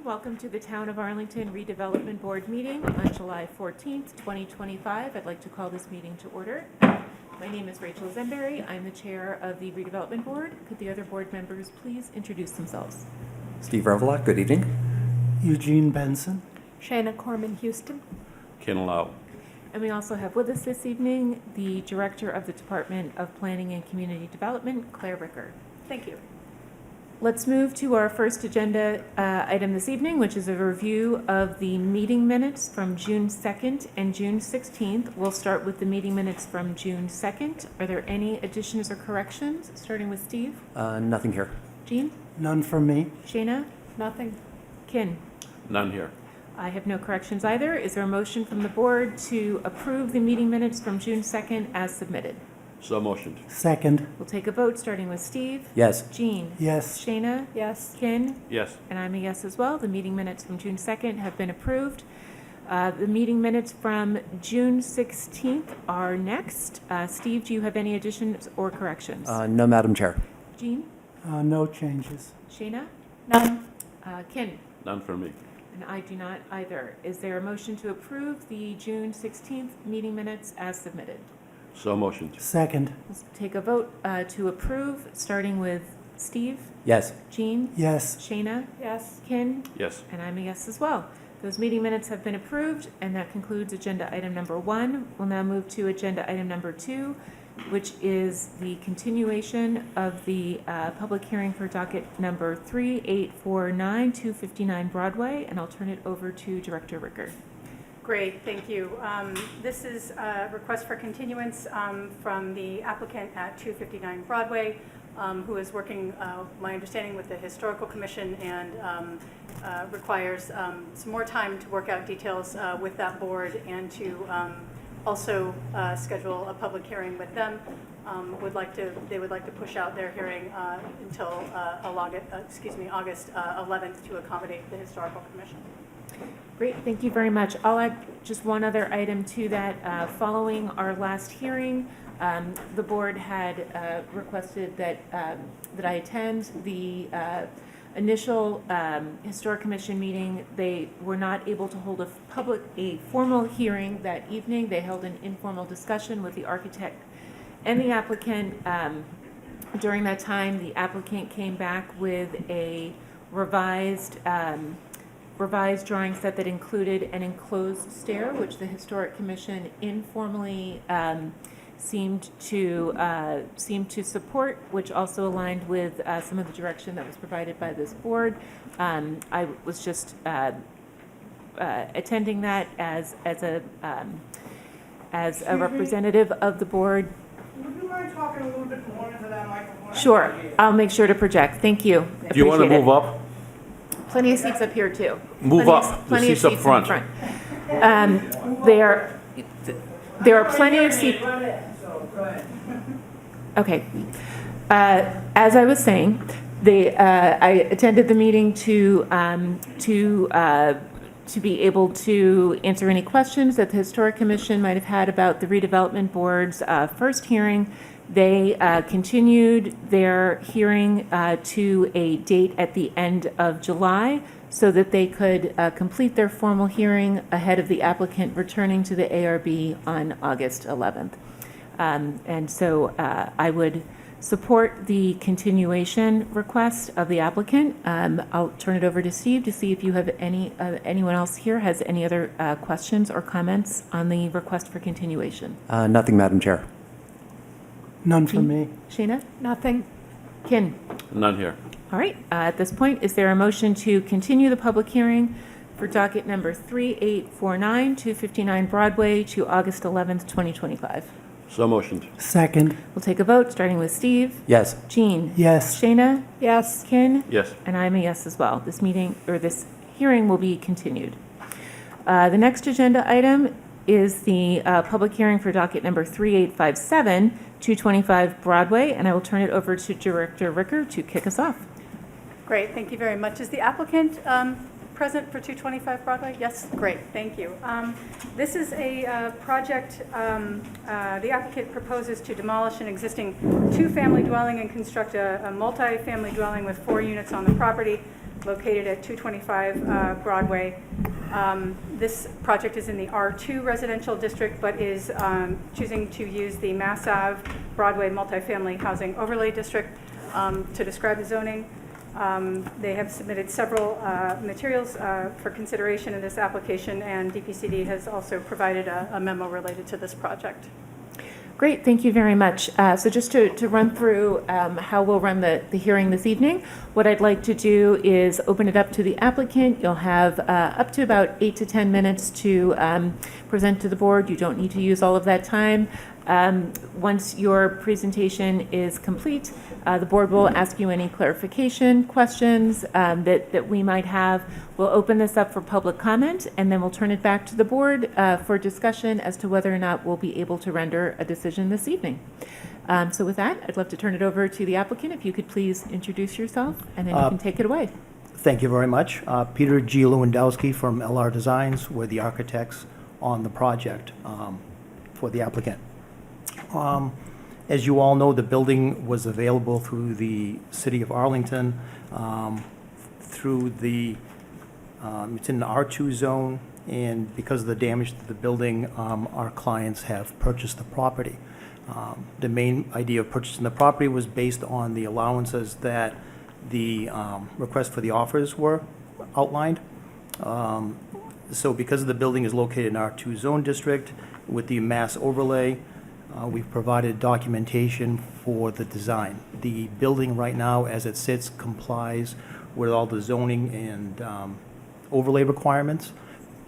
Welcome to the Town of Arlington Redevelopment Board meeting on July 14th, 2025. I'd like to call this meeting to order. My name is Rachel Zemberry. I'm the chair of the Redevelopment Board. Could the other board members please introduce themselves? Steve Revelot, good evening. Eugene Benson. Shana Corman Houston. Ken Lau. And we also have with us this evening the Director of the Department of Planning and Community Development, Claire Ricker. Thank you. Let's move to our first agenda item this evening, which is a review of the meeting minutes from June 2nd and June 16th. We'll start with the meeting minutes from June 2nd. Are there any additions or corrections, starting with Steve? Nothing here. Jean? None from me. Shana? Nothing. Ken? None here. I have no corrections either. Is there a motion from the board to approve the meeting minutes from June 2nd as submitted? So motioned. Second. We'll take a vote, starting with Steve. Yes. Jean? Yes. Shana? Yes. Ken? Yes. And I'm a yes as well. The meeting minutes from June 2nd have been approved. The meeting minutes from June 16th are next. Steve, do you have any additions or corrections? No, Madam Chair. Jean? No changes. Shana? None. Ken? None for me. And I do not either. Is there a motion to approve the June 16th meeting minutes as submitted? So motioned. Second. Let's take a vote to approve, starting with Steve, Yes. Jean, Yes. Shana, Yes. Ken, Yes. and I'm a yes as well. Those meeting minutes have been approved, and that concludes agenda item number 1. We'll now move to agenda item number 2, which is the continuation of the public hearing for docket number 3849, 259 Broadway, and I'll turn it over to Director Ricker. Great, thank you. This is a request for continuance from the applicant at 259 Broadway, who is working, my understanding, with the Historical Commission and requires some more time to work out details with that board and to also schedule a public hearing with them. They would like to push out their hearing until August 11th to accommodate the Historical Commission. Great, thank you very much. I'll add just one other item to that. Following our last hearing, the board had requested that I attend the initial Historic Commission meeting. They were not able to hold a formal hearing that evening. They held an informal discussion with the architect and the applicant. During that time, the applicant came back with a revised drawing set that included an enclosed stair, which the Historic Commission informally seemed to support, which also aligned with some of the direction that was provided by this board. I was just attending that as a representative of the board. Would you mind talking a little bit more into that microphone? Sure, I'll make sure to project. Thank you. Do you want to Appreciate move it. up? Plenty of seats up here too. Move Plenty up. of- The plenty of seats up in front. There are plenty of seats. Okay. As I was saying, I attended the meeting to be able to answer any questions that the Historic Commission might have had about the Redevelopment Board's first hearing. They continued their hearing to a date at the end of July so that they could complete their formal hearing ahead of the applicant returning to the ARB on August 11th. And so I would support the continuation request of the applicant. I'll turn it over to Steve to see if you have anyone else here has any other questions or comments on the request for continuation. Nothing, Madam Chair. None from me. Shana? Nothing. Ken? None here. All right. At this point, is there a motion to continue the public hearing for docket number 3849, 259 Broadway to August 11th, 2025? So motioned. Second. We'll take a vote, starting with Steve. Yes. Jean? Yes. Shana? Yes. Ken? Yes. And I'm a yes as well. This hearing will be continued. The next agenda item is the public hearing for docket number 3857, 225 Broadway, and I will turn it over to Director Ricker to kick us off. Great, thank you very much. Is the applicant present for 225 Broadway? Yes, great, thank you. This is a project, the applicant proposes to demolish an existing two-family dwelling and construct a multi-family dwelling with 4 units on the property. located at 225 Broadway. This project is in the R2 residential district, but is choosing to use the Mass Ave Broadway multifamily housing overlay district to describe the zoning. They have submitted several materials for consideration in this application, and DPCD has also provided a memo related to this project. Great, thank you very much. So just to run through how we'll run the hearing this evening, what I'd like to do is open it up to the applicant. You'll have up to about 8 to 10 minutes to present to the board. You don't need to use all of that time. Once your presentation is complete, the board will ask you any clarification questions that we might have. We'll open this up for public comment, and then we'll turn it back to the board for discussion as to whether or not we'll be able to render a decision this evening. So with that, I'd love to turn it over to the applicant. If you could please introduce yourself, and then you can take it away. Thank you very much. Peter G. Lewandowski from LR Designs. We're the architects on the project for the applicant. As you all know, the building was available through the City of Arlington, through the, it's in the R2 zone, and because of the damage to the building, our clients have purchased the property. The main idea of purchasing the property was based on the allowances that the request for the offers were outlined. So because the building is located in R2 zone district with the mass overlay, we've provided documentation for the design. The building right now, as it sits, complies with all the zoning and overlay requirements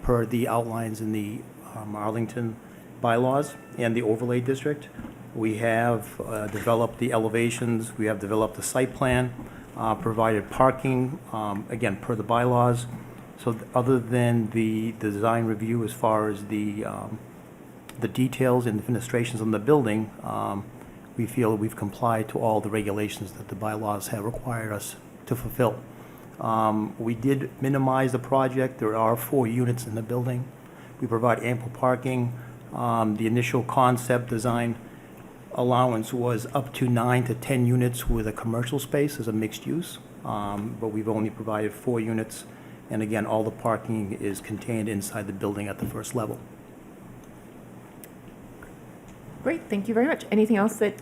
per the outlines in the Arlington bylaws and the overlay district. We have developed the elevations, we have developed the site plan, provided parking, again, per the bylaws. So other than the design review as far as the details and the fenestrations on the building, we feel we've complied to all the regulations that the bylaws have required us to fulfill. We did minimize the project. There are 4 units in the building. We provide ample parking. The initial concept design allowance was up to 9 to 10 units with a commercial space as a mixed use, but we've only provided 4 units. And again, all the parking is contained inside the building at the first level. Great, thank you very much. Anything else that,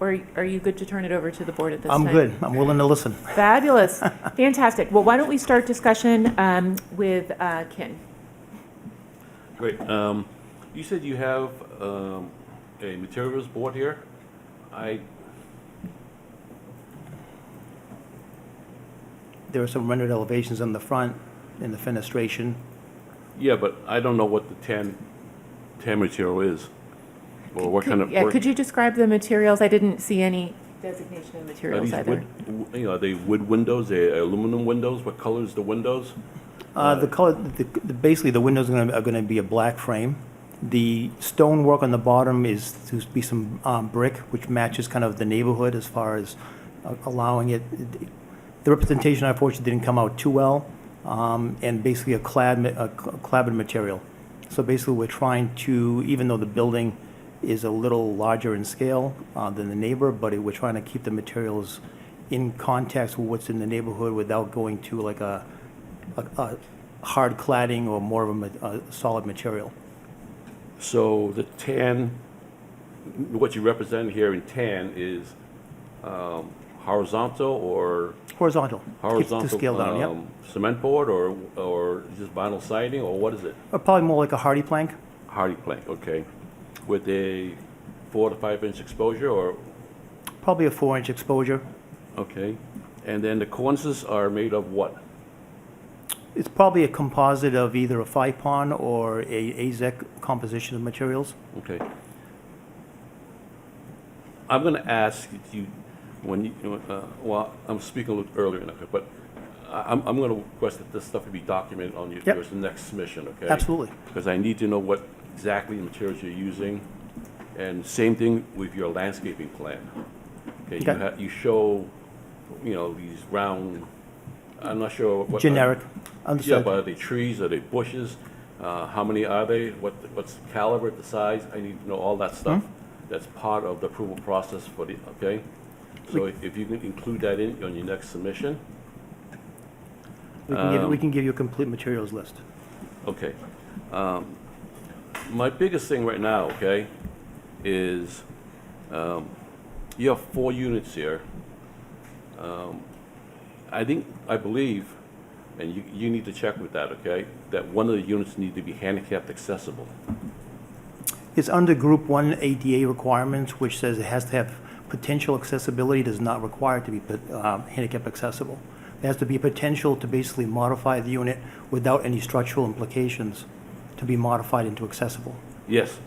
or are you good to turn it over to the board at this time? I'm good. I'm willing to listen. Fabulous, fantastic. Well, why don't we start discussion with Ken? Great. You said you have a materials board here. There are some rendered elevations on the front and the fenestration. Yeah, but I don't know what the tan material is, or what kind of. Yeah, could you describe the materials? I didn't see any designation of Are materials these either. wood, are they wood windows? They're aluminum windows? What color is the windows? The color, basically, the windows are going to be a black frame. The stonework on the bottom is to be some brick, which matches kind of the neighborhood as far as allowing it. The representation, unfortunately, didn't come out too well, and basically a cladded material. So basically, we're trying to, even though the building is a little larger in scale than the neighbor, but we're trying to keep the materials in context with what's in the neighborhood without going to like a hard cladding or more of a solid material. So the tan, what you represent here in tan is horizontal or Horizontal. horizontal To scale down, yep. cement board or just vinyl siding, or what is it? Or probably more like a hardy plank. Hardy plank, okay. With a 4 to 5 inch exposure, or Probably a 4-inch exposure. okay. And then the cornices are made of what? It's probably a composite of either a 5-pon or a AZEC composition of materials. Okay. I'm going to ask you, when you, well, I'm speaking a little earlier, but I'm going to request that this stuff be documented on your Yep. next submission, okay? Absolutely. Because I need to know what exactly the materials you're using, and same thing with your landscaping plan. Okay, Okay. you show, these round, I'm not sure what. Generic. Yeah, Understood. but are they trees, are they bushes? How many are they? What's the caliber, the size? I need to know all that stuff. That's part of the approval process for the, okay? So if you can include that on your next submission, We can give you a complete materials list. Okay. My biggest thing right now, okay, is you have 4 units here. I believe, and you need to check with that, okay, that one of the units need to be handicapped accessible. It's under Group 1 ADA requirements, which says it has to have potential accessibility, does not require it to be handicap accessible. There has to be potential to basically modify the unit without any structural implications to be modified into accessible. Yes,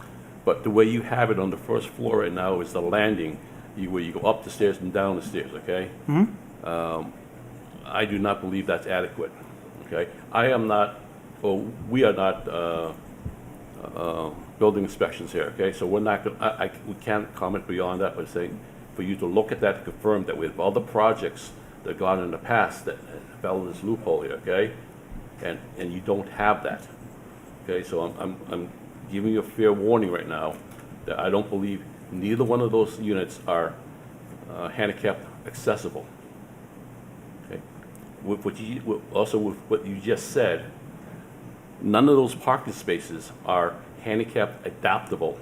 but the way you have it on the first floor right now is the landing, where you go up the stairs and down the stairs, okay? I do not believe that's adequate, okay? We are not building inspections here, okay? So we're not, we can't comment beyond that, but saying, for you to look at that to confirm that with all the projects that have gone in the past that fell in this loophole here, okay? And you don't have that, okay? So I'm giving you a fair warning right now that I don't believe neither one of those units are handicap accessible. Okay? With what you just said, none of those parking spaces are handicap adaptable.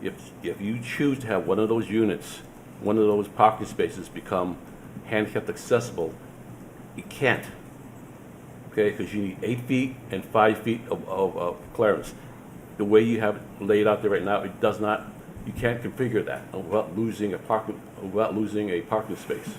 If you choose to have one of those units, one of those parking spaces become handicap accessible, you can't. Okay, because you need 8 feet and 5 feet of clearance. The way you have it laid out there right now, it does not. You can't configure that without losing a parking space.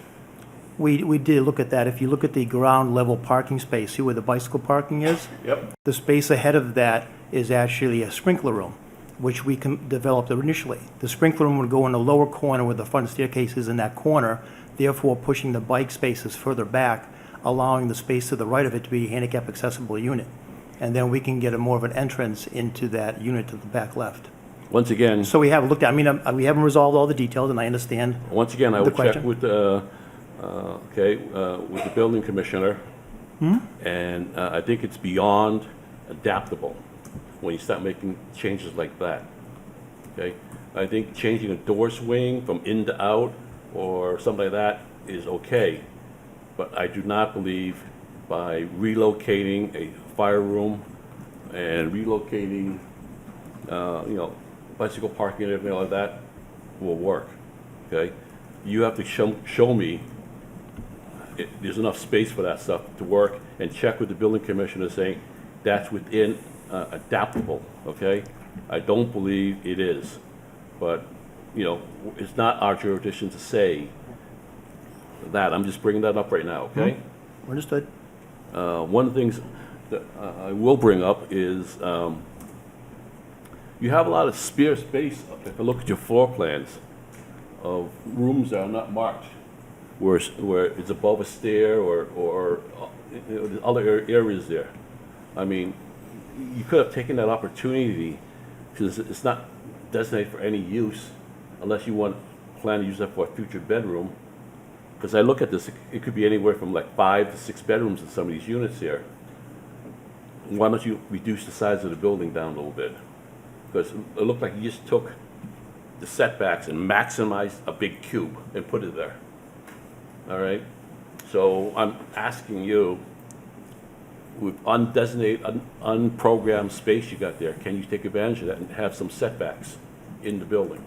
We did look at that. If you look at the ground level parking space, see where the bicycle parking is? Yep. The space ahead of that is actually a sprinkler room, which we developed initially. The sprinkler room would go in the lower corner where the front staircase is in that corner, therefore pushing the bike spaces further back, allowing the space to the right of it to be a handicap accessible unit. And then we can get a more of an entrance into that unit to the back left. Once again, So we have looked at, we haven't resolved all the details, and I understand. I the would check question. with with the building commissioner, and I think it's beyond adaptable when you start making changes like that. Okay, I think changing a door swing from in to out or something like that is okay, but I do not believe by relocating a fire room and relocating, bicycle parking and everything like that will work. Okay, you have to show me there's enough space for that stuff to work, and check with the building commissioner saying that's within adaptable, okay? I don't believe it is, but, it's not our jurisdiction to say that. I'm just bringing that up right now, okay? Understood. One of the things that I will bring up is you have a lot of spare space, if I look at your floor plans, of rooms that are not marked, where it's above a stair or other areas there. I mean, you could have taken that opportunity, because it's not designated for any use unless you plan to use that for a future bedroom. Because I look at this, it could be anywhere from like 5 to 6 bedrooms in some of these units here. Why don't you reduce the size of the building down a little bit? Because it looked like you just took the setbacks and maximized a big cube and put it there. All right? So I'm asking you, with undesignated, unprogrammed space you got there, can you take advantage of that and have some setbacks in the building?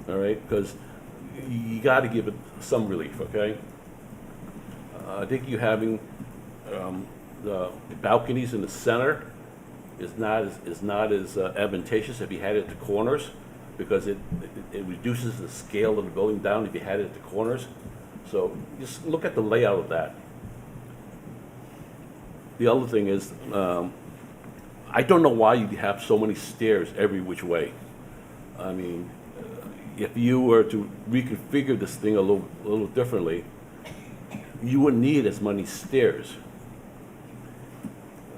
All right? Because you got to give it some relief, okay? I think you having the balconies in the center is not as advantageous if you had it at the corners, because it reduces the scale of the building down if you had it at the corners. So just look at the layout of that. The other thing is, I don't know why you have so many stairs every which way. I mean, if you were to reconfigure this thing a little differently, you wouldn't need as many stairs.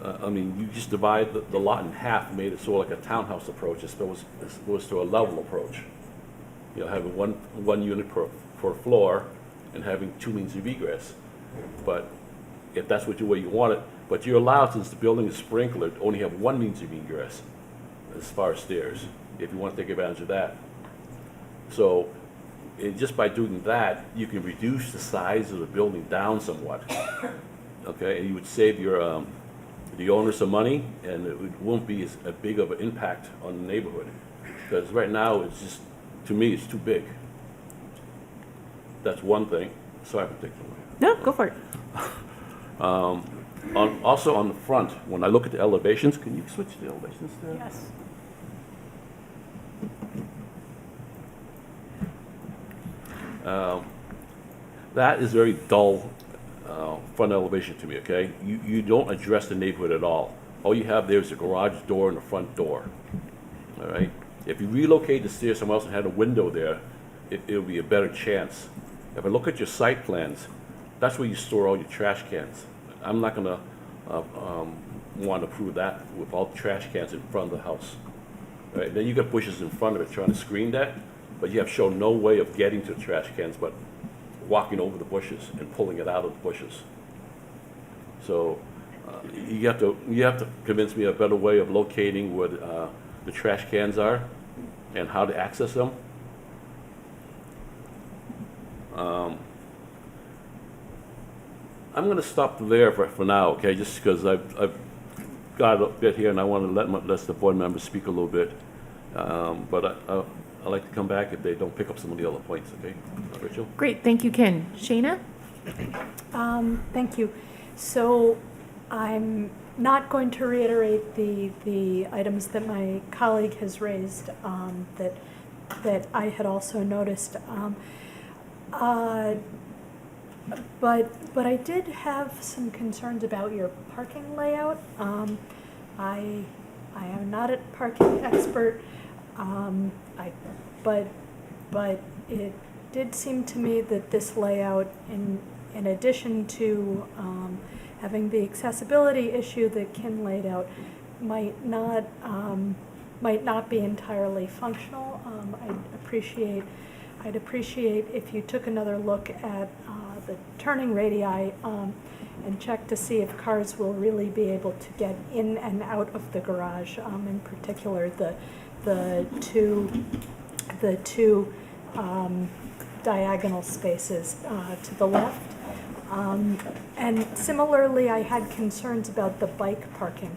I mean, you just divide the lot in half and made it sort of like a townhouse approach as opposed to a level approach. Having one unit per floor and having 2 means of egress. But if that's the way you want it, but you're allowed, since the building is sprinklered, to only have 1 means of egress as far as stairs, if you want to take advantage of that. So just by doing that, you can reduce the size of the building down somewhat. okay, and you would save your, the owners some money, and won't be as big of an impact on the neighborhood. Because right now, it's just, to me, it's too big. That's one thing. Sorry for taking away. No, go for it. Also on the front, when I look at the elevations, can you switch the elevations there? Yes. That is very dull front elevation to me, okay? You don't address the neighborhood at all. All you have there is a garage door and a front door, all right? If you relocate the stairs somewhere else and had a window there, it'll be a better chance. If I look at your site plans, that's where you store all your trash cans. I'm not gonna want to prove that with all the trash cans in front of the house. Right? Then you got bushes in front of it trying to screen that, but you have shown no way of getting to the trash cans but walking over the bushes and pulling it out of the bushes. So you have to convince me a better way of locating where the trash cans are and how to access them. I'm going to stop there for now, okay? Just because I've got a bit here and I want to let the board members speak a little bit. But I'd like to come back if they don't pick up some of the other points, okay? Rachel? Great, thank you, Ken. Shayna? Thank you. So I'm not going to reiterate the items that my colleague has raised that I had also noticed. But I did have some concerns about your parking layout. I am not a parking expert, but it did seem to me that this layout, in addition to having the accessibility issue that Ken laid out, might not be entirely functional. I'd appreciate if you took another look at the turning radii and check to see if cars will really be able to get in and out of the garage. In particular, the two diagonal spaces to the left. And similarly, I had concerns about the bike parking.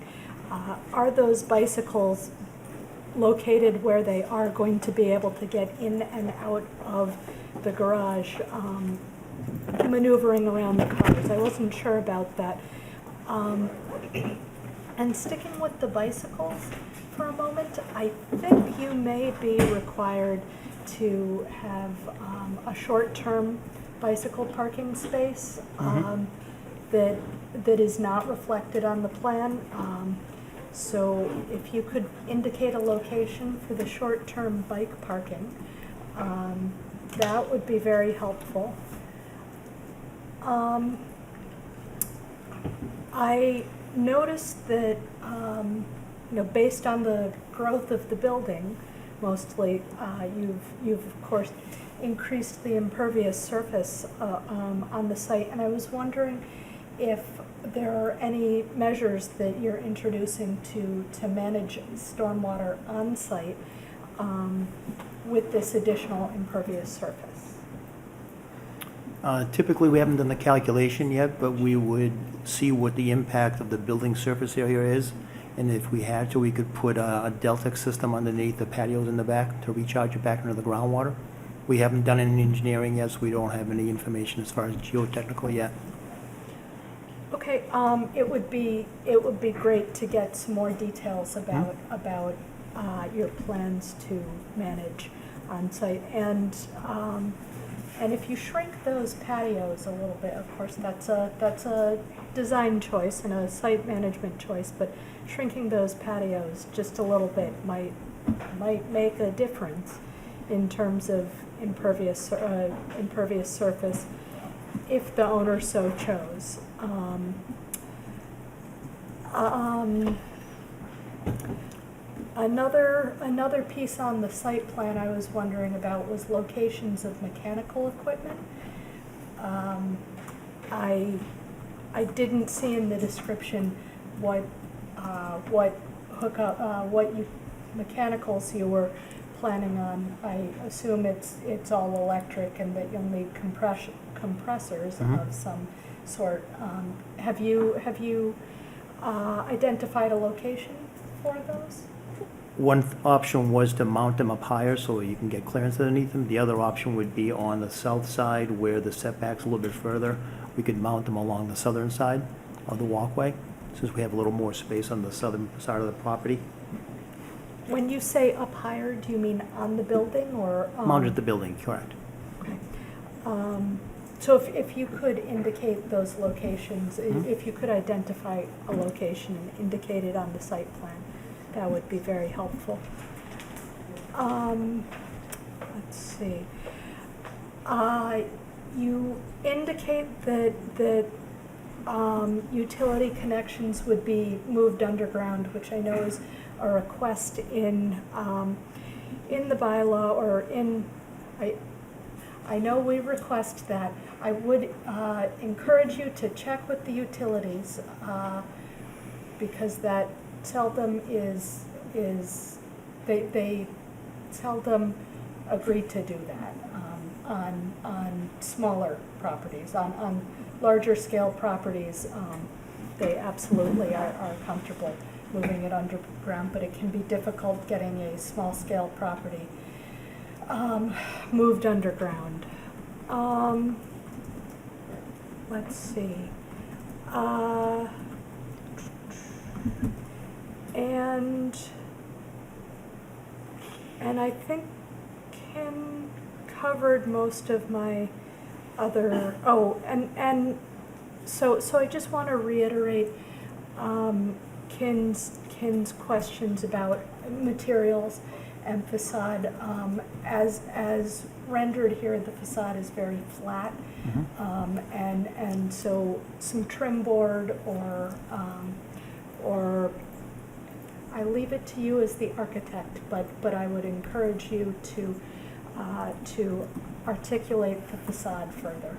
Are those bicycles located where they are going to be able to get in and out of the garage, maneuvering around the cars? I wasn't sure about that. And sticking with the bicycles for a moment, I think you may be required to have a short-term bicycle parking space that is not reflected on the plan. So if you could indicate a location for the short-term bike parking, that would be very helpful. I noticed that, based on the growth of the building, mostly, you've of course increased the impervious surface on the site, and I was wondering if there are any measures that you're introducing to manage stormwater on site with this additional impervious surface. Typically, we haven't done the calculation yet, but we would see what the impact of the building surface area is. And if we had to, we could put a delta system underneath the patios in the back to recharge it back into the groundwater. We haven't done any engineering yet, so we don't have any information as far as geotechnical yet. Okay, it would be great to get some more details about your plans to manage on site, and if you shrink those patios a little bit, of course that's a design choice and a site management choice, but shrinking those patios just a little bit might make a difference in terms of impervious surface if the owner so chose. Another piece on the site plan I was wondering about was locations of mechanical equipment. I didn't see in the description what mechanicals you were planning on. I assume it's all electric and that you'll need compressors of some sort. Have you identified a location for those? One option was to mount them up higher so you can get clearance underneath them. The other option would be on the south side where the setback's a little bit further. We could mount them along the southern side of the walkway, since we have a little more space on the southern side of the property. When you say up higher, do you mean on the building or? Mounted at the building, correct. Okay. So if you could indicate those locations, if you could identify a location and indicate it on the site plan, that would be very helpful. Let's see. You indicate that utility connections would be moved underground, which I know is a request in the bylaw or in, I know we request that. I would encourage you to check with the utilities because that seldom is they seldom agree to do that on smaller properties. On larger scale properties, they absolutely are comfortable moving it underground, but it can be difficult getting a small scale property moved underground. Let's see. And I think Ken covered most of my other, and so I just want to reiterate Ken's questions about materials and facade. As rendered here, the facade is very flat, and so some trim board or I leave it to you as the architect, but I would encourage you to articulate the facade further.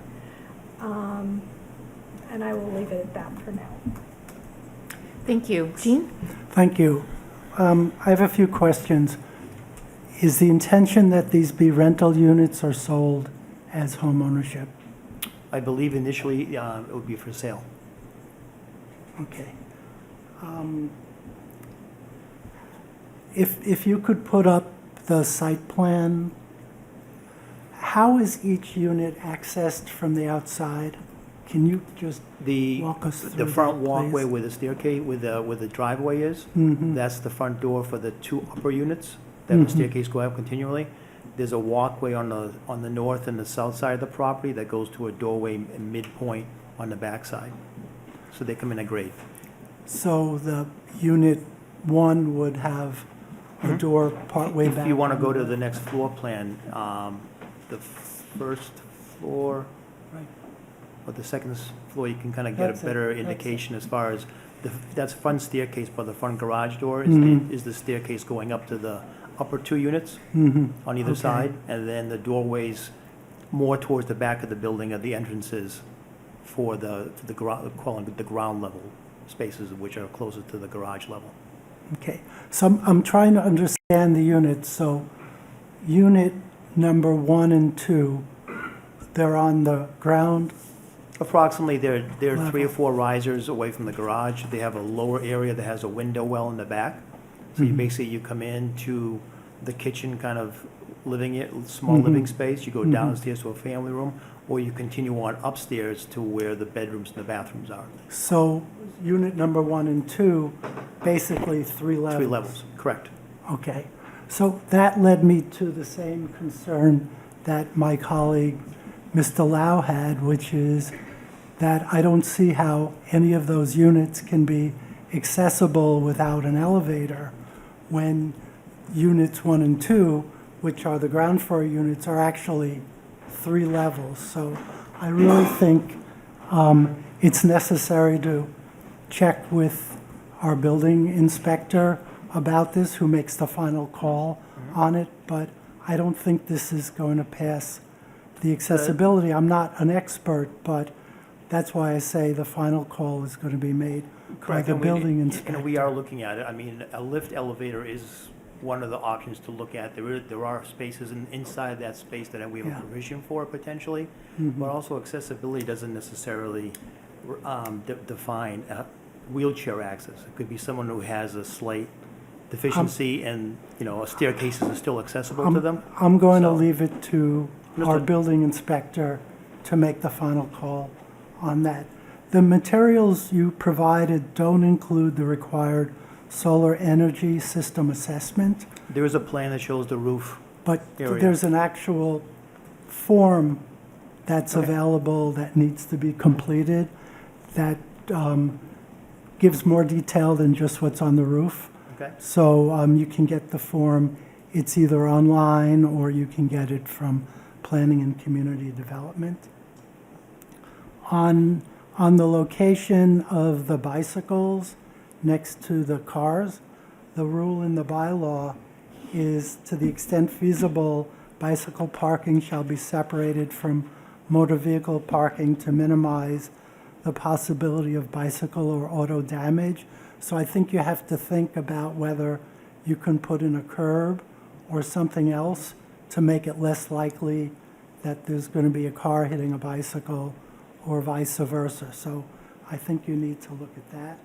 And I will leave it at that for now. Thank you. Jean? Thank you. I have a few questions. Is the intention that these be rental units or sold as home ownership? I believe initially it would be for sale. Okay. If you could put up the site plan, how is each unit accessed from the outside? Can you just walk us through The front that, walkway please? where the staircase, where the driveway is, that's the front door for the two upper units that the staircase go up continually. There's a walkway on the north and the south side of the property that goes to a doorway midpoint on the back side. So they come in a grade. So the unit 1 would have a door partway back? If you want to go to the next floor plan, the first floor, Right. or the second floor, you can kind of get That's a it, better that's indication as far as, that's front staircase, but the front garage door is the staircase going up to the upper two units on either Okay. side, and then the doorways more towards the back of the building are the entrances for the ground level spaces, which are closer to the garage level. Okay, so I'm trying to understand the units. So unit number 1 and 2, they're on the ground? Approximately, there are 3 or Level. 4 risers away from the garage. They have a lower area that has a window well in the back. So you come into the kitchen kind of small living space. You go downstairs to a family room, or you continue on upstairs to where the bedrooms and the bathrooms are. So unit number 1 and 2, basically 3 levels? 3 levels, correct. Okay, so that led me to the same concern that my colleague, Mr. Lau, had, which is that I don't see how any of those units can be accessible without an elevator when units 1 and 2, which are the ground floor units, are actually 3 levels. So I really think it's necessary to check with our building inspector about this, who makes the final call on it, but I don't think this is going to pass the accessibility. I'm not an expert, but that's why I say the final call is going to be made by Correct. the And building And we inspector. are looking at it. I mean, a lift elevator is one of the options to look at. There are spaces inside that space that we have Yeah. a provision for potentially, but also accessibility doesn't necessarily define wheelchair access. It could be someone who has a slight deficiency and, staircases are still accessible to them. I'm going to So- leave it to our Mr. building inspector to make the final call on that. The materials you provided don't include the required solar energy system assessment, There is a plan that shows the roof. but Area. there's an actual form that's Okay. available that needs to be completed that gives more detail than just what's on the roof. Okay. So you can get the form, it's either online or you can get it from Planning and Community Development. On the location of the bicycles next to the cars, the rule in the bylaw is to the extent feasible, bicycle parking shall be separated from motor vehicle parking to minimize the possibility of bicycle or auto damage. So I think you have to think about whether you can put in a curb or something else to make it less likely that there's going to be a car hitting a bicycle or vice versa. So I think you need to look at that.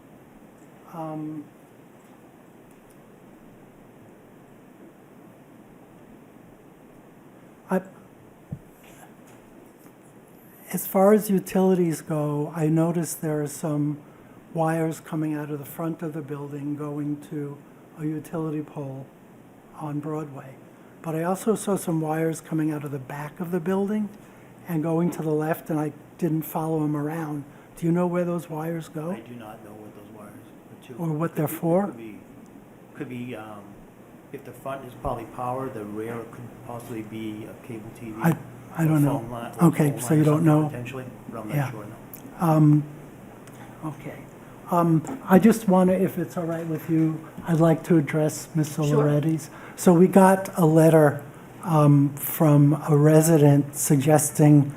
As far as utilities go, I noticed there are some wires coming out of the front of the building going to a utility pole on Broadway. But I also saw some wires coming out of the back of the building and going to the left, and I didn't follow them around. Do you know where those wires go? I do not know what those wires are to. Or what they're for? Could be, if the front is probably power, the rear could possibly be a cable TV. I don't know. phone line- or Okay, phone so line you or don't something know? Potentially, but I'm Yeah. not sure, no. Okay. I just want to, if it's all right with you, I'd like to address Mr. Sure. Loretti's. So we got a letter from a resident suggesting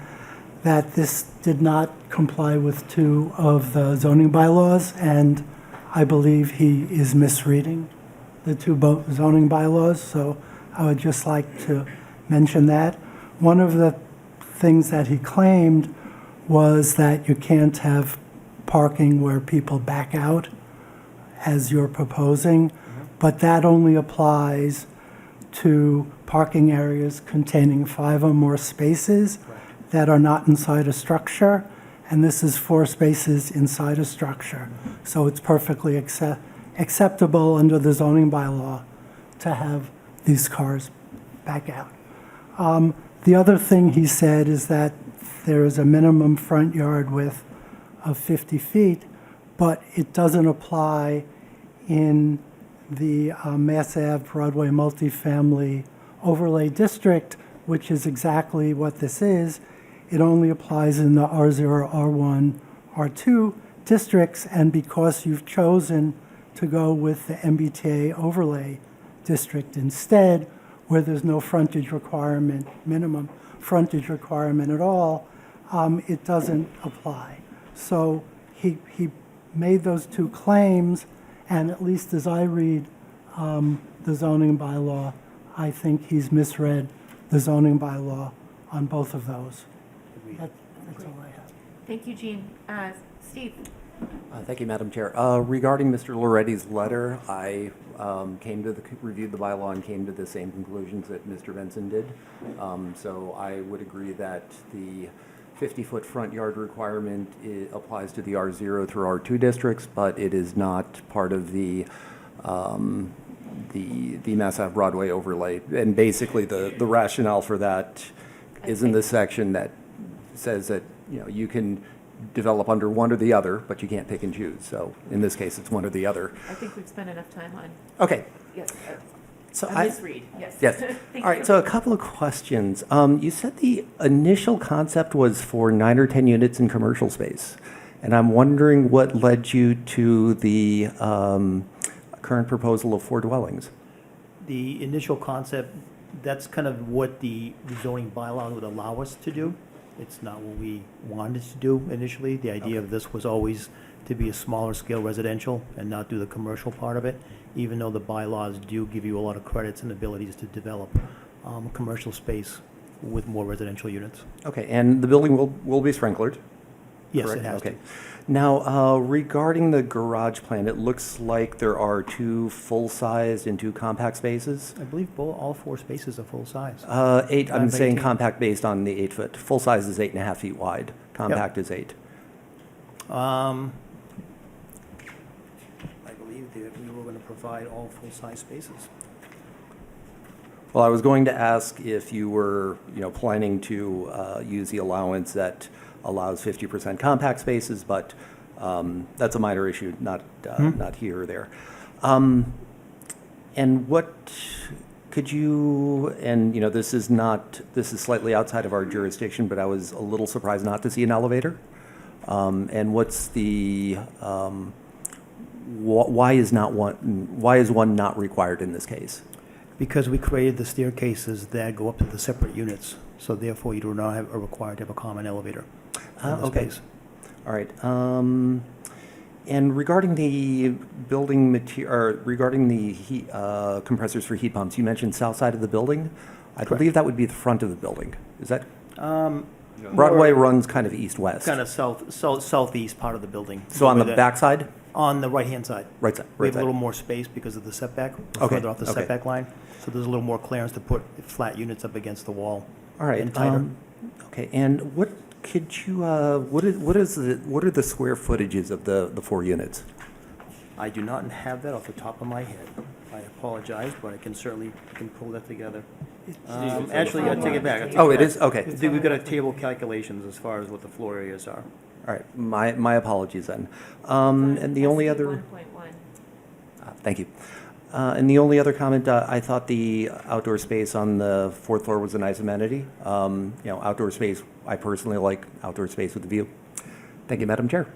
that this did not comply with 2 of the zoning bylaws, and I believe he is misreading the 2 zoning bylaws, so I would just like to mention that. One of the things that he claimed was that you can't have parking where people back out, as you're proposing, but that only applies to parking areas containing 5 or more spaces that are not inside a structure, and this is 4 spaces inside a structure. So it's perfectly acceptable under the zoning bylaw to have these cars back out. The other thing he said is that there is a minimum front yard width of 50 feet, but it doesn't apply in the Mass Ave Broadway multifamily overlay district, which is exactly what this is. It only applies in the R0, R1, R2 districts, and because you've chosen to go with the MBTA overlay district instead, where there's no frontage requirement, minimum frontage requirement at all, it doesn't apply. So he made those 2 claims, and at least as I read the zoning bylaw, I think he's misread the zoning bylaw on both of those. That's all I have. Thank you, Jean. Steve? Thank you, Madam Chair. Regarding Mr. Loretti's letter, I reviewed the bylaw and came to the same conclusions that Mr. Benson did. So I would agree that the 50-foot front yard requirement applies to the R0 through R2 districts, but it is not part of the Mass Ave Broadway overlay. And basically, the rationale for that is in the section that says that, you can develop under one or the other, but you can't pick and choose. So in this case, it's one or the other. I think we've spent enough time on, Okay. yes, So a misread, yes. Yes. Thank All right, you. so a couple of questions. You said the initial concept was for 9 or 10 units in commercial space. And I'm wondering what led you to the current proposal of 4 dwellings? The initial concept, that's kind of what the zoning bylaw would allow us to do. It's not what we wanted to do initially. The idea of this was always to be a smaller scale residential and not do the commercial part of it, even though the bylaws do give you a lot of credits and abilities to develop commercial space with more residential units. Okay, and the building will be sprinklered? Yes, Correct? it has to. Okay. Now, regarding the garage plan, it looks like there are 2 full-sized and 2 compact spaces. I believe all 4 spaces are full size. 8, I'm By saying 18. compact based on the 8-foot. Full size is 8.5 feet wide. Compact is 8. I believe that we were going to provide all full-size spaces. Well, I was going to ask if you were, planning to use the allowance that allows 50% compact spaces, but that's a minor issue, not here or there. And what could you, and this is slightly outside of our jurisdiction, but I was a little surprised not to see an elevator. And what's the, why is one not required in this case? Because we created the staircases that go up to the separate units, so therefore you do not are required to have a common elevator in the Okay. space. All right. And regarding the building material, or regarding the heat compressors for heat pumps, you mentioned south side of the building. I believe that would be the front of the building. Is that? Broadway runs kind of east-west. Kind of southeast part of the building. So on the Where back side? On the right-hand side. Right side. We Right have a side. little more space because of the setback. We're Okay, Further off the okay. setback line, so there's a little more clearance to put flat units up against the wall. All right. And tighter. Okay. And what could you? What are the square footages of the 4 units? I do not have that off the top of my head. I apologize, but I can pull that together. Actually, I take it back. I take Oh, it it back. is? Okay. We've got a table calculations as far as what the floor areas are. All right. My apologies then. And the only other. 1.1. Thank you. And the only other comment, I thought the outdoor space on the 4th floor was a nice amenity. Outdoor space, I personally like outdoor space with a view. Thank you, Madam Chair.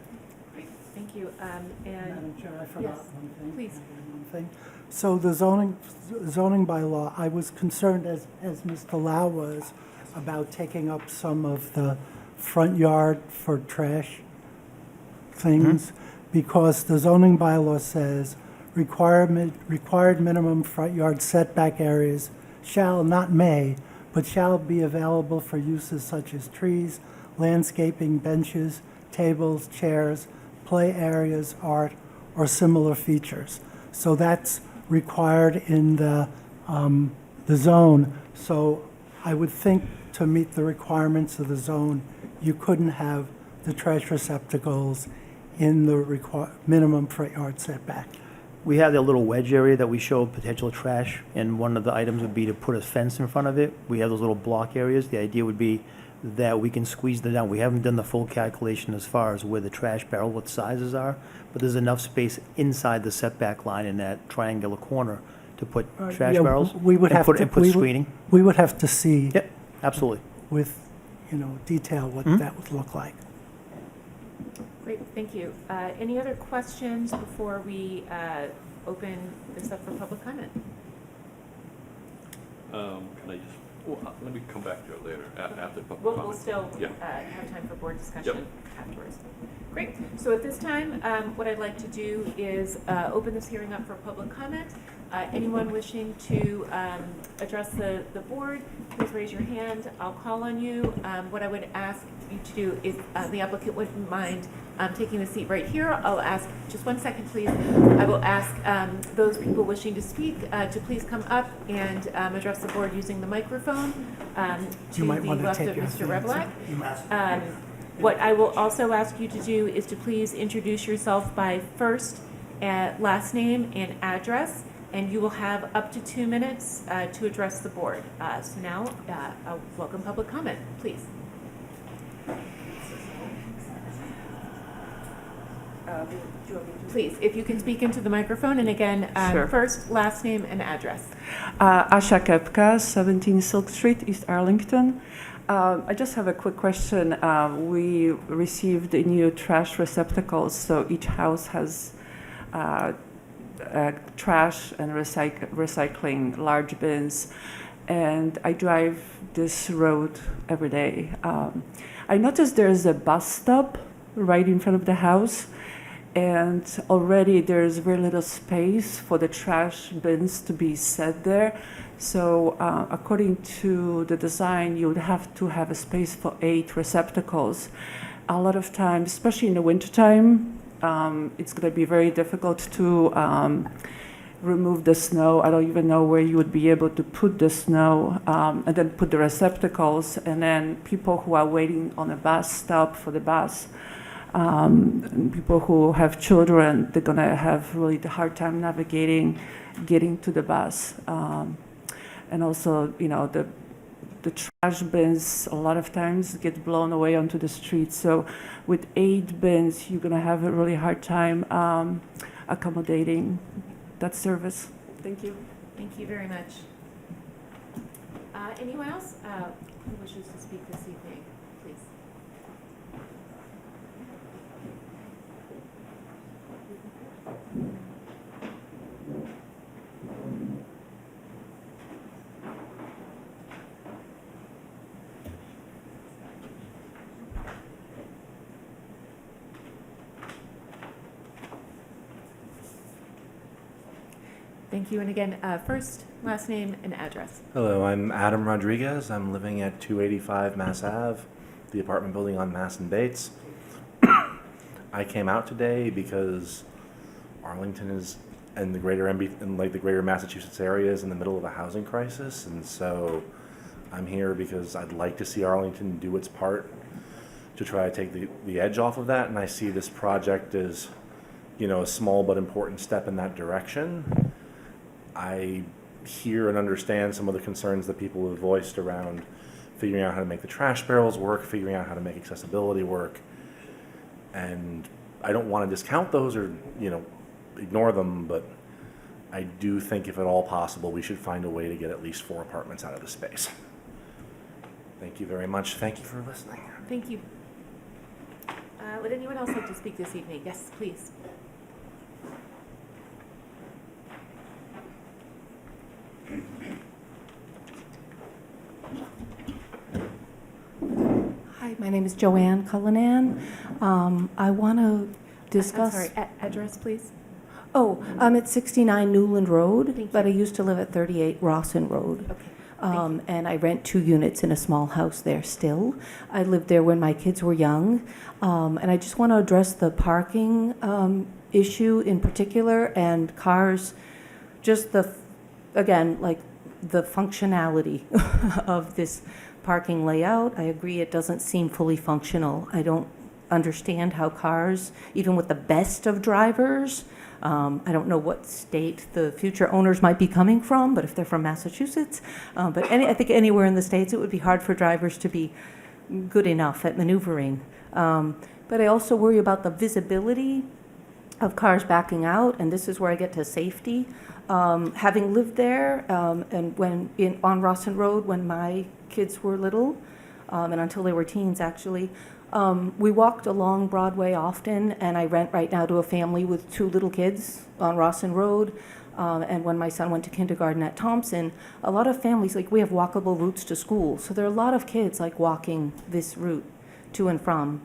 Great, thank you. Madam And Chair, I forgot Yes, one thing. please. One thing. So the zoning bylaw, I was concerned, as Mr. Lau was, about taking up some of the front yard for trash things, because the zoning bylaw says required minimum front yard setback areas shall, not may, but shall be available for uses such as trees, landscaping, benches, tables, chairs, play areas, art, or similar features. So that's required in the zone. So I would think to meet the requirements of the zone, you couldn't have the trash receptacles in the minimum front yard setback. We have that little wedge area that we show potential trash, and one of the items would be to put a fence in front of it. We have those little block areas. The idea would be that we can squeeze them down. We haven't done the full calculation as far as where the trash barrel, what sizes are, but there's enough space inside the setback line in that triangular corner to put trash Yeah, barrels we would and have put, to- and put we would- screening. We would have to see Yep, absolutely. with, detail what that would look like. great, thank you. Any other questions before we open this up for public comment? Can I just, let me come back to it later, after public We'll comment. still Yeah. have time for board discussion afterwards. Great. So at this time, what I'd like to do is open this hearing up for public comment. Anyone wishing to address the board, please raise your hand. I'll call on you. What I would ask you to do, if the applicant wouldn't mind taking the seat right here, I'll ask, just one second, please. I will ask those people wishing to speak to please come up and address the board using the microphone to You might the want to left take of your Mr. things. Revlak. What I will also ask you to do is to please introduce yourself by first, last name, and address, and you will have up to 2 minutes to address the board. So now, I'll welcome public comment, please. Please, if you can speak into the microphone, and again, Sure. first, last name, and address. Asha Kepka, 17 Silk Street, East Arlington. I just have a quick question. We received new trash receptacles, so each house has trash and recycling large bins. And I drive this road every day. I noticed there's a bus stop right in front of the house. and already there's very little space for the trash bins to be set there. So according to the design, you would have to have a space for 8 receptacles. A lot of times, especially in the wintertime, it's going to be very difficult to remove the snow. I don't even know where you would be able to put the snow, and then put the receptacles, and then people who are waiting on a bus stop for the bus, and people who have children, they're gonna have really the hard time navigating, getting to the bus. And also, you know, the trash bins a lot of times get blown away onto the street. So with 8 bins, you're gonna have a really hard time accommodating that service. Thank you. Thank you very much. Anyone else who wishes to speak this evening, please? Thank you. And again, first, last name and address. Hello, I'm Adam Rodriguez. I'm living at 285 Mass Ave, the apartment building on Mass and Bates. I came out today because Arlington is, and the greater the greater Massachusetts area is in the middle of a housing crisis, and so I'm here because I'd like to see Arlington do its part to try to take the edge off of that, and I see this project as, you know, a small but important step in that direction. I hear and understand some of the concerns that people have voiced around figuring out how to make the trash barrels work, figuring out how to make accessibility work. And I don't want to discount those or, you know, ignore them, but I do think if at all possible, we should find a way to get at least 4 apartments out of the space. Thank you very much. Thank you for listening. Thank you. Would anyone else like to speak this evening? Yes, please. Hi, my name is Joanne Cullinan. I want to discuss... I'm sorry, address, please. Oh, I'm at 69 Newland Road, Thank but I you. used to live at 38 Rawson Road. Okay. Thank you. And I rent 2 units in a small house there still. I lived there when my kids were young. And I just want to address the parking issue in particular, and cars, just again, like the functionality of this parking layout. I agree it doesn't seem fully functional. I don't understand how cars, even with the best of drivers, I don't know what state the future owners might be coming from, but if they're from Massachusetts, I think anywhere in the states, it would be hard for drivers to be good enough at maneuvering. But I also worry about the visibility of cars backing out, and this is where I get to safety. Having lived there, and on Rawson Road when my kids were little, and until they were teens actually, we walked along Broadway often, and I rent right now to a family with 2 little kids on Rawson Road. And when my son went to kindergarten at Thompson, a lot of families, like we have walkable routes to school. So there are a lot of kids like walking this route to and from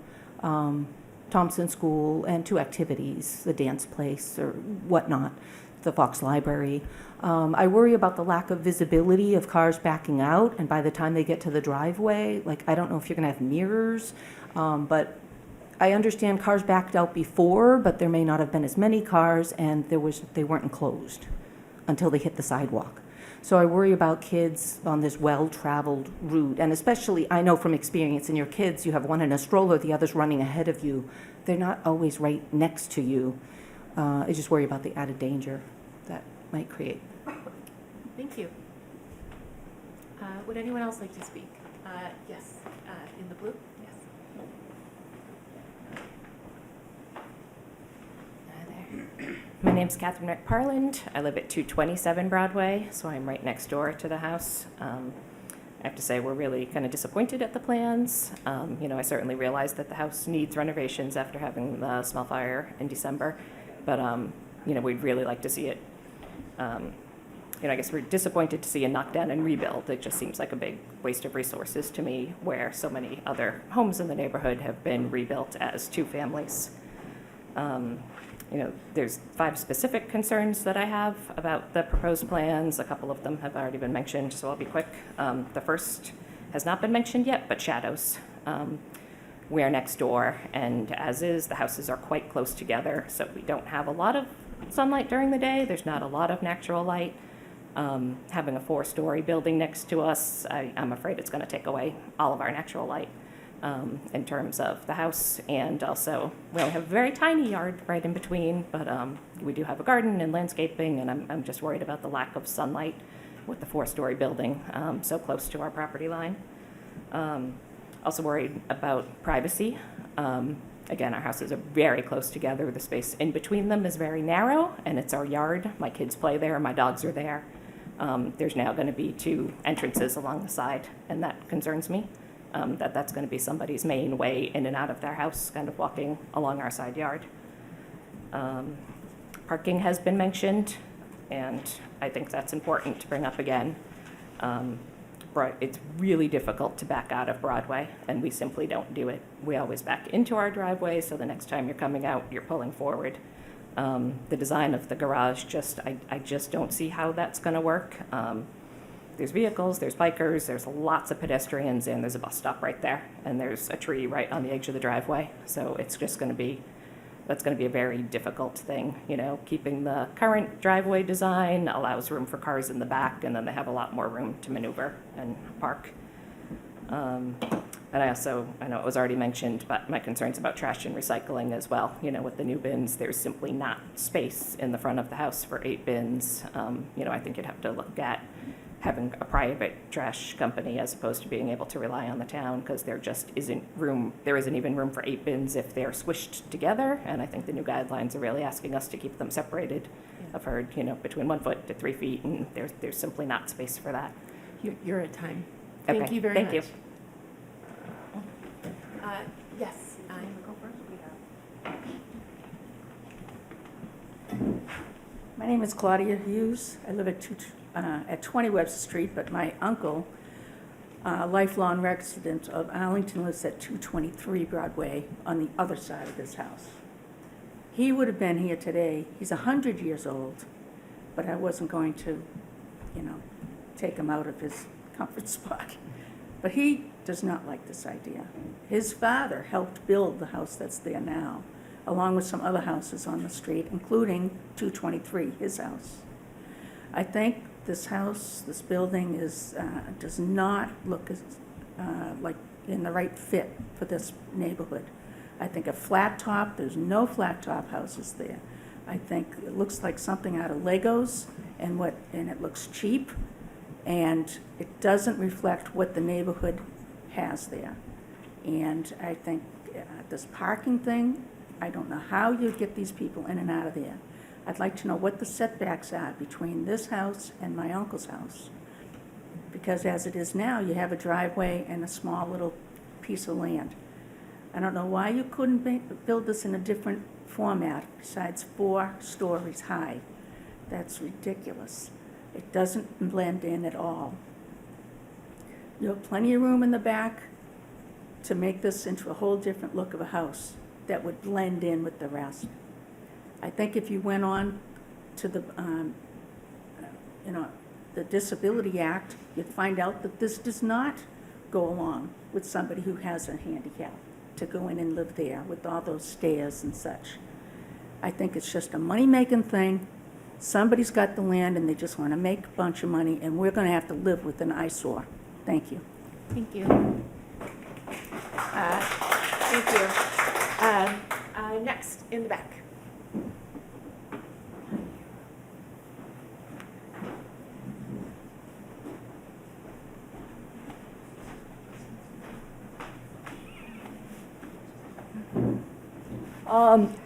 Thompson School and to activities, the dance place or whatnot, the Fox Library. I worry about the lack of visibility of cars backing out, and by the time they get to the driveway, like I don't know if you're gonna have mirrors, but I understand cars backed out before, but there may not have been as many cars, and they weren't enclosed until they hit the sidewalk. So I worry about kids on this well-traveled route, and especially, I know from experience in your kids, you have one in a stroller, the other's running ahead of you. They're not always right next to you. I just worry about the added danger that might create. Thank you. Would anyone else like to speak? Yes, in the blue? Yes. My name's Catherine McParland. I live at 227 Broadway, so I'm right next door to the house. I have to say we're really kind of disappointed at the plans. I certainly realize that the house needs renovations after having the small fire in December, but we'd really like to see it. I guess we're disappointed to see a knockdown and rebuild. It just seems like a big waste of resources to me, where so many other homes in the neighborhood have been rebuilt as 2 families. You know, there's 5 specific concerns that I have about the proposed plans. A couple of them have already been mentioned, so I'll be quick. The first has not been mentioned yet, but shadows. We are next door, and as is, the houses are quite close together, so we don't have a lot of sunlight during the day. There's not a lot of natural light. Having a 4-story building next to us, I'm afraid it's going to take away all of our natural light. In terms of the house, and also we only have a very tiny yard right in between, but we do have a garden and landscaping, and I'm just worried about the lack of sunlight with the 4-story building so close to our property line. Also worried about privacy. Again, our houses are very close together. The space in between them is very narrow, and it's our yard. My kids play there, my dogs are there. There's now going to be 2 entrances along the side, and that concerns me. That's going to be somebody's main way in and out of their house, kind of walking along our side yard. Parking has been mentioned, and I think that's important to bring up again. It's really difficult to back out of Broadway, and we simply don't do it. We always back into our driveway, so the next time you're coming out, you're pulling forward. The design of the garage, I just don't see how that's going to work. There's vehicles, there's bikers, there's lots of pedestrians, and there's a bus stop right there, and there's a tree right on the edge of the driveway. So it's just going to be, that's going to be a very difficult thing. You know, keeping the current driveway design allows room for cars in the back, and then they have a lot more room to maneuver and park. And I know it was already mentioned, but my concerns about trash and recycling as well. You know, with the new bins, there's simply not space in the front of the house for 8 bins. You know, I think you'd have to look at having a private trash company as opposed to being able to rely on the town, because there just isn't room, there isn't even room for 8 bins if they're squished together, and I think the new guidelines are really asking us to keep them separated. I've heard, you know, between 1 foot to 3 feet, and there's simply not space for that. You're at time. Thank Okay, you very much. thank you. Yes, My name is Claudia Hughes. I live at 20 Webster Street, but my uncle, lifelong resident of Arlington, lives at 223 Broadway on the other side of this house. He would have been here today. He's 100 years old, but I wasn't going to, you know, take him out of his comfort spot. But he does not like this idea. His father helped build the house that's there now, along with some other houses on the street, including 223, his house. I think this house, this building does not look like in the right fit for this neighborhood. I think a flat top, there's no flat top houses there. I think it looks like something out of Legos, and it looks cheap, and it doesn't reflect what the neighborhood has there. And I think this parking thing, I don't know how you get these people in and out of there. I'd like to know what the setbacks are between this house and my uncle's house. Because as it is now, you have a driveway and a small little piece of land. I don't know why you couldn't build this in a different format besides 4 stories high. That's ridiculous. It doesn't blend in at all. You have plenty of room in the back to make this into a whole different look of a house that would blend in with the rest. I think if you went on to the, the Disability Act, you'd find out that this does not go along with somebody who has a handicap to go in and live there with all those stairs and such. I think it's just a money-making thing. Somebody's got the land and they just want to make a bunch of money, and we're going to have to live with an eyesore. Thank you. Thank you. Thank you. Next, in the back.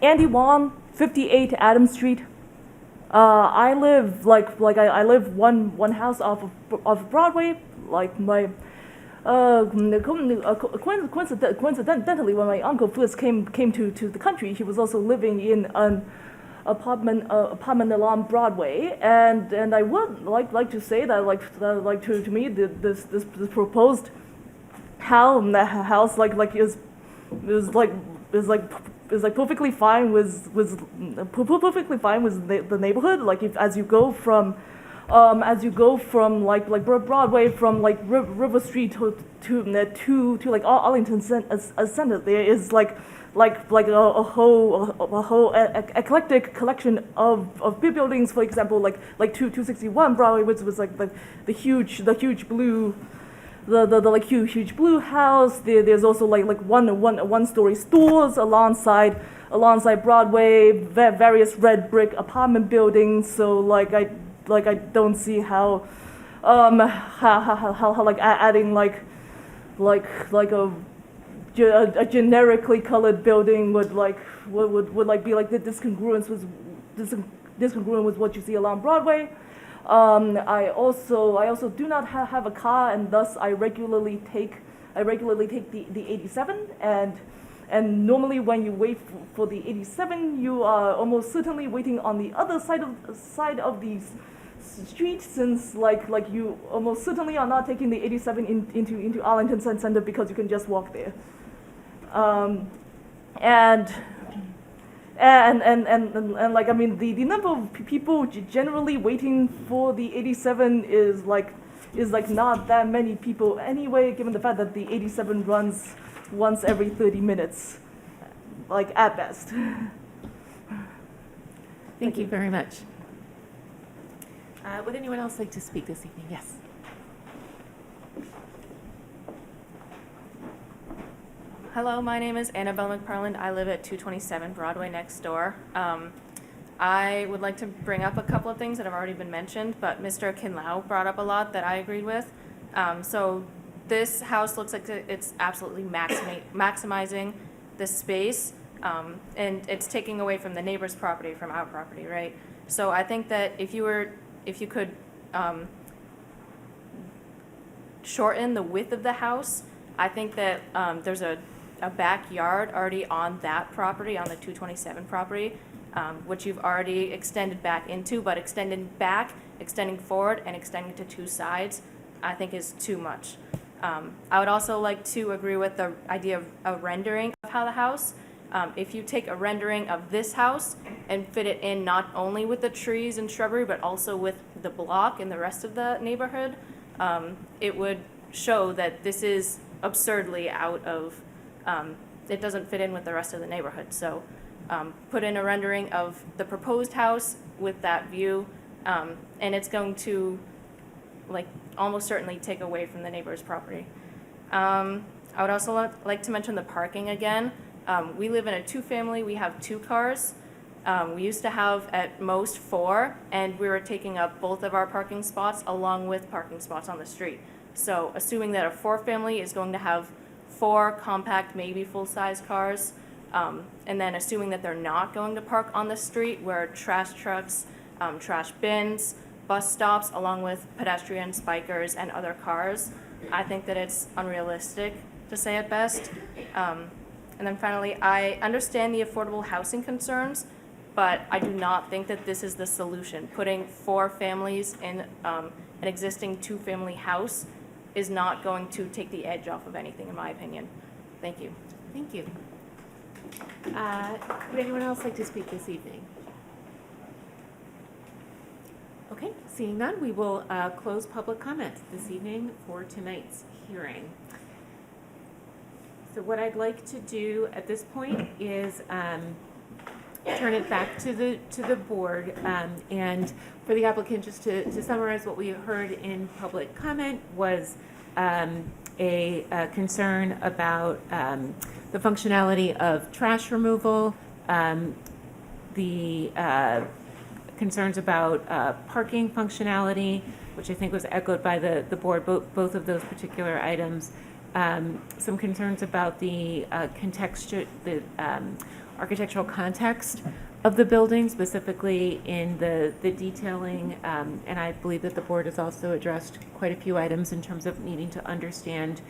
Andy Wong, 58 Adams Street. I live I live one house off of Broadway. Like my coincidentally, when my uncle first came to the country, he was also living in an apartment along Broadway, and I would like to say that to me this proposed house is perfectly fine with perfectly fine with the neighborhood. Like if as you go from like Broadway from like River Street to like Arlington Center, there is like a whole eclectic collection of buildings. For example, like 261 Broadway, which was like the huge blue. The huge blue house. There's also like one-story stores alongside Broadway, various red brick apartment buildings. So I don't see how like adding like a generically colored building would be like the discongruent with what you see along Broadway. I also do not have a car, and thus I regularly take the 87, and normally when you wait for the 87, you are almost certainly waiting on the other side of the street, since like you almost certainly are not taking the 87 into Arlington Center because you can just walk there. And like, I mean, the number of people generally waiting for the 87 is like not that many people anyway, given the fact that the 87 runs once every 30 minutes, like at best. Thank you very much. Would anyone else like to speak this evening? Yes. Hello, my name is Annabelle McParland. I live at 227 Broadway next door. I would like to bring up a couple of things that have already been mentioned, but Mr. Kinlau brought up a lot that I agreed with. So this house looks like it's absolutely maximizing the space, and it's taking away from the neighbor's property, from our property, right? So I think that if you could shorten the width of the house, I think that there's a backyard already on that property, on the 227 property, which you've already extended back into, but extending forward and extending to two sides, I think is too much. I would also like to agree with the idea of a rendering of how the house, if you take a rendering of this house and fit it in not only with the trees and shrubbery, but also with the block and the rest of the neighborhood, it would show that this is absurdly out of, it doesn't fit in with the rest of the neighborhood. So put in a rendering of the proposed house with that view, and it's going to like almost certainly take away from the neighbor's property. I would also like to mention the parking again. We live in a two-family, we have 2 cars. We used to have at most 4, and we were taking up both of our parking spots along with parking spots on the street. So assuming that a 4-family is going to have 4 compact, maybe full-size cars, and then assuming that they're not going to park on the street where trash trucks, trash bins, bus stops, along with pedestrians, bikers, and other cars, I think that it's unrealistic, to say at best. And then finally, I understand the affordable housing concerns, but I do not think that this is the solution. Putting 4 families in an existing 2-family house is not going to take the edge off of anything, in my opinion. Thank you. Thank you. Would anyone else like to speak this evening? Okay, seeing none, we will close public comment this evening for tonight's hearing. So what I'd like to do at this point is turn it back to the board, and for the applicant, just to summarize what we heard in public comment was a concern about the functionality of trash removal, the concerns about parking functionality, which I think was echoed by the board, both of those particular items. Some concerns about the architectural context of the building, specifically in the detailing, and I believe that the board has also addressed quite a few items in terms of needing to understand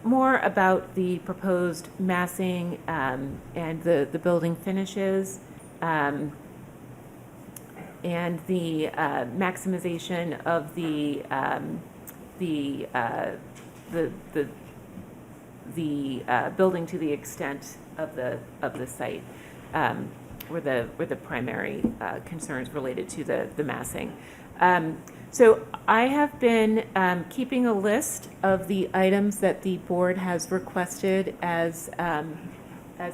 more about the proposed massing and the building finishes, and the maximization of the building to the extent of the site, were the primary concerns related to the massing. So I have been keeping a list of the items that the board has requested as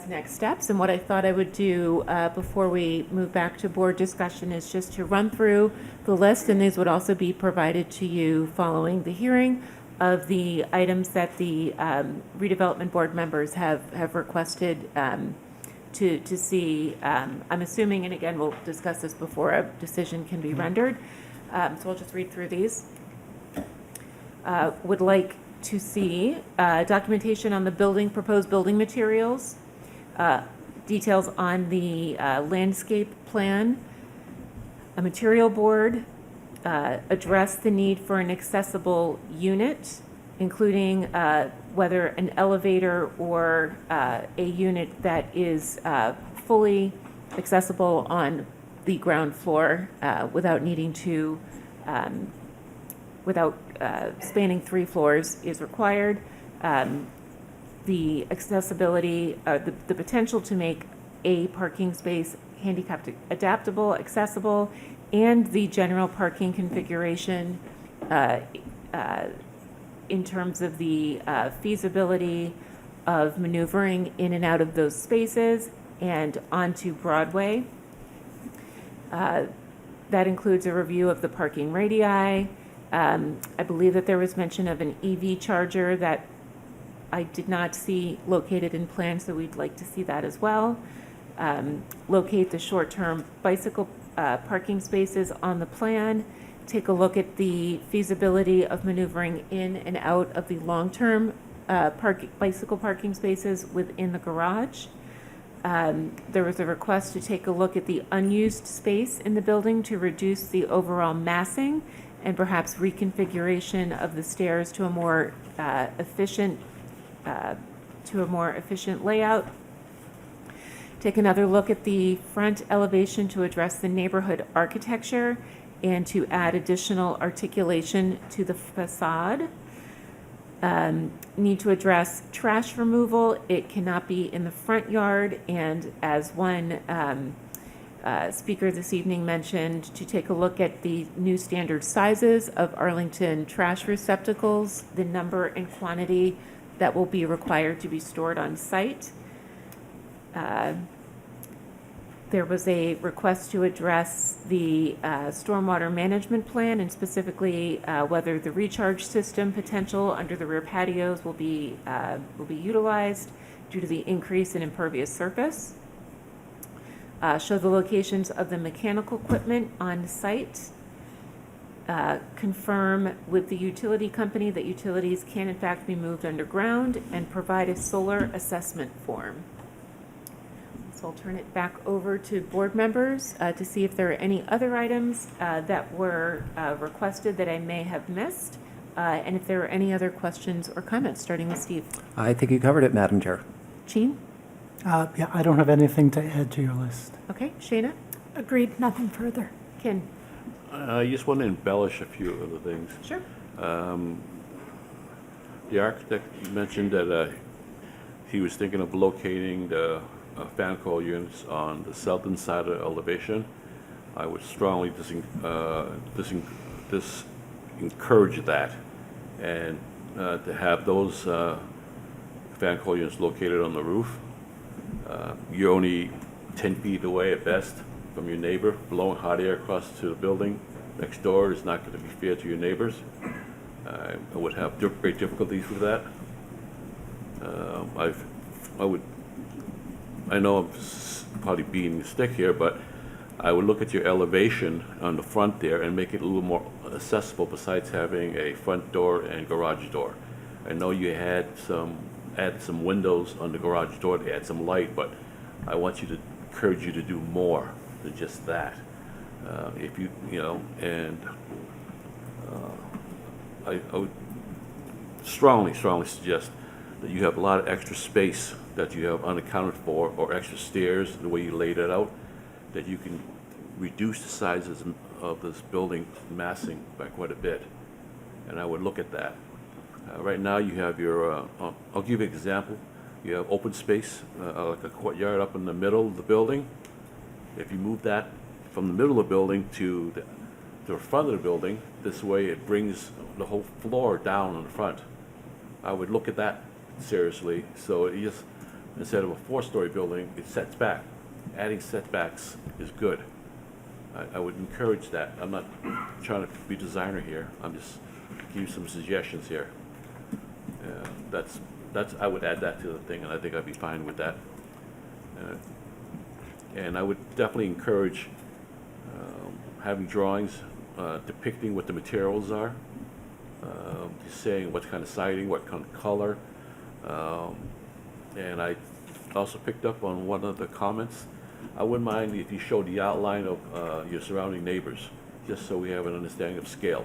next steps. And what I thought I would do before we move back to board discussion is just to run through the list, and these would also be provided to you following the hearing, of the items that the redevelopment board members have requested to see. I'm assuming, and again, we'll discuss this before a decision can be rendered. So I'll just read through these. Would like to see documentation on the proposed building materials, details on the landscape plan, a material board, address the need for an accessible unit, including whether an elevator or a unit that is fully accessible on the ground floor without needing to, without spanning 3 floors is required. The accessibility, the potential to make a parking space handicapped adaptable, accessible, and the general parking configuration in terms of the feasibility of maneuvering in and out of those spaces and onto Broadway. That includes a review of the parking radii. I believe that there was mention of an EV charger that I did not see located in plans, so we'd like to see that as well. Locate the short-term bicycle parking spaces on the plan. Take a look at the feasibility of maneuvering in and out of the long-term bicycle parking spaces within the garage. There was a request to take a look at the unused space in the building to reduce the overall massing and perhaps reconfiguration of the stairs to a more efficient layout. Take another look at the front elevation to address the neighborhood architecture and to add additional articulation to the facade. Need to address trash removal. It cannot be in the front yard, and as one speaker this evening mentioned, to take a look at the new standard sizes of Arlington trash receptacles, the number and quantity that will be required to be stored on site. There was a request to address the stormwater management plan, and specifically whether the recharge system potential under the rear patios will be utilized due to the increase in impervious surface. Show the locations of the mechanical equipment on site. Confirm with the utility company that utilities can in fact be moved underground, and provide a solar assessment form. So I'll turn it back over to board members to see if there are any other items that were requested that I may have missed, and if there are any other questions or comments, starting with Steve. I think you covered it, Madam Chair. Jean? Yeah, I don't have anything to add to your list. Okay. Shayna? Agreed, nothing further. Ken? I just want to embellish a few other things. Sure. The architect mentioned that he was thinking of locating the fan coil units on the southern side of the elevation. I would strongly encourage that, and to have those fan coil units located on the roof. You're only 10 feet away at best from your neighbor. Blowing hot air across to the building next door is not going to be fair to your neighbors. I would have great difficulties with that. I know I'm probably beating the stick here, but I would look at your elevation on the front there and make it a little more accessible besides having a front door and garage door. I know you had add some windows on the garage door to add some light, but I want you to encourage you to do more than just that. If you know, and I would strongly suggest that you have a lot of extra space that you have unaccounted for, or extra stairs, the way you laid it out, that you can reduce the sizes of this building massing by quite a bit. And I would look at that. Right now you have your, I'll give you an example. You have open space, like a courtyard up in the middle of the building. If you move that from the middle of the building to the front of the building, this way it brings the whole floor down in the front. I would look at that seriously, so it just, instead of a 4-story building, it sets back. Adding setbacks is good. I would encourage that. I'm not trying to be designer here, I'm just giving you some suggestions here. I would add that to the thing, and I think I'd be fine with that. And I would definitely encourage having drawings depicting what the materials are, just saying what kind of siding, what kind of color. And I also picked up on one of the comments. I wouldn't mind if you showed the outline of your surrounding neighbors, just so we have an understanding of scale.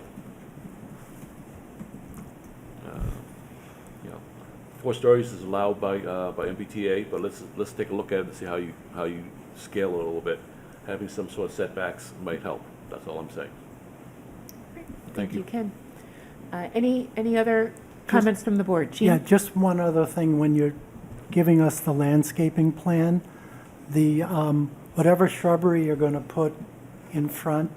4 stories is allowed by MBTA, but let's take a look at it and see how you scale it a little bit. Having some sort of setbacks might help. That's all I'm saying. Thank you, Ken. Any other comments from the board? Jean? Yeah, just one other thing. When you're giving us the landscaping plan, the whatever shrubbery you're going to put in front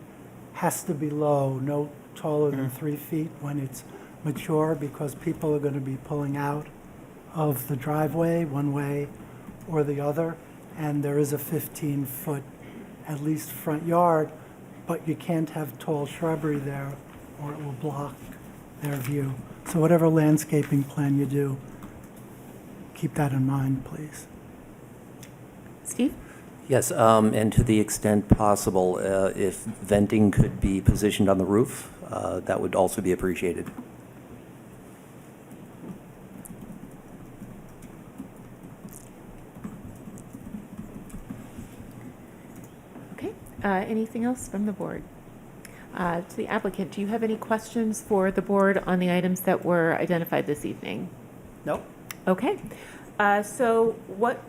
has to be low, no taller than 3 feet when it's mature, because people are going to be pulling out of the driveway one way or the other, and there is a 15-foot at least front yard, but you can't have tall shrubbery there or it will block their view. So whatever landscaping plan you do, keep that in mind, please. Steve? Yes, and to the extent possible, if venting could be positioned on the roof, that would also be appreciated. Okay. Anything else from the board? To the applicant, do you have any questions for the board on the items that were identified this evening? Nope. Okay. So what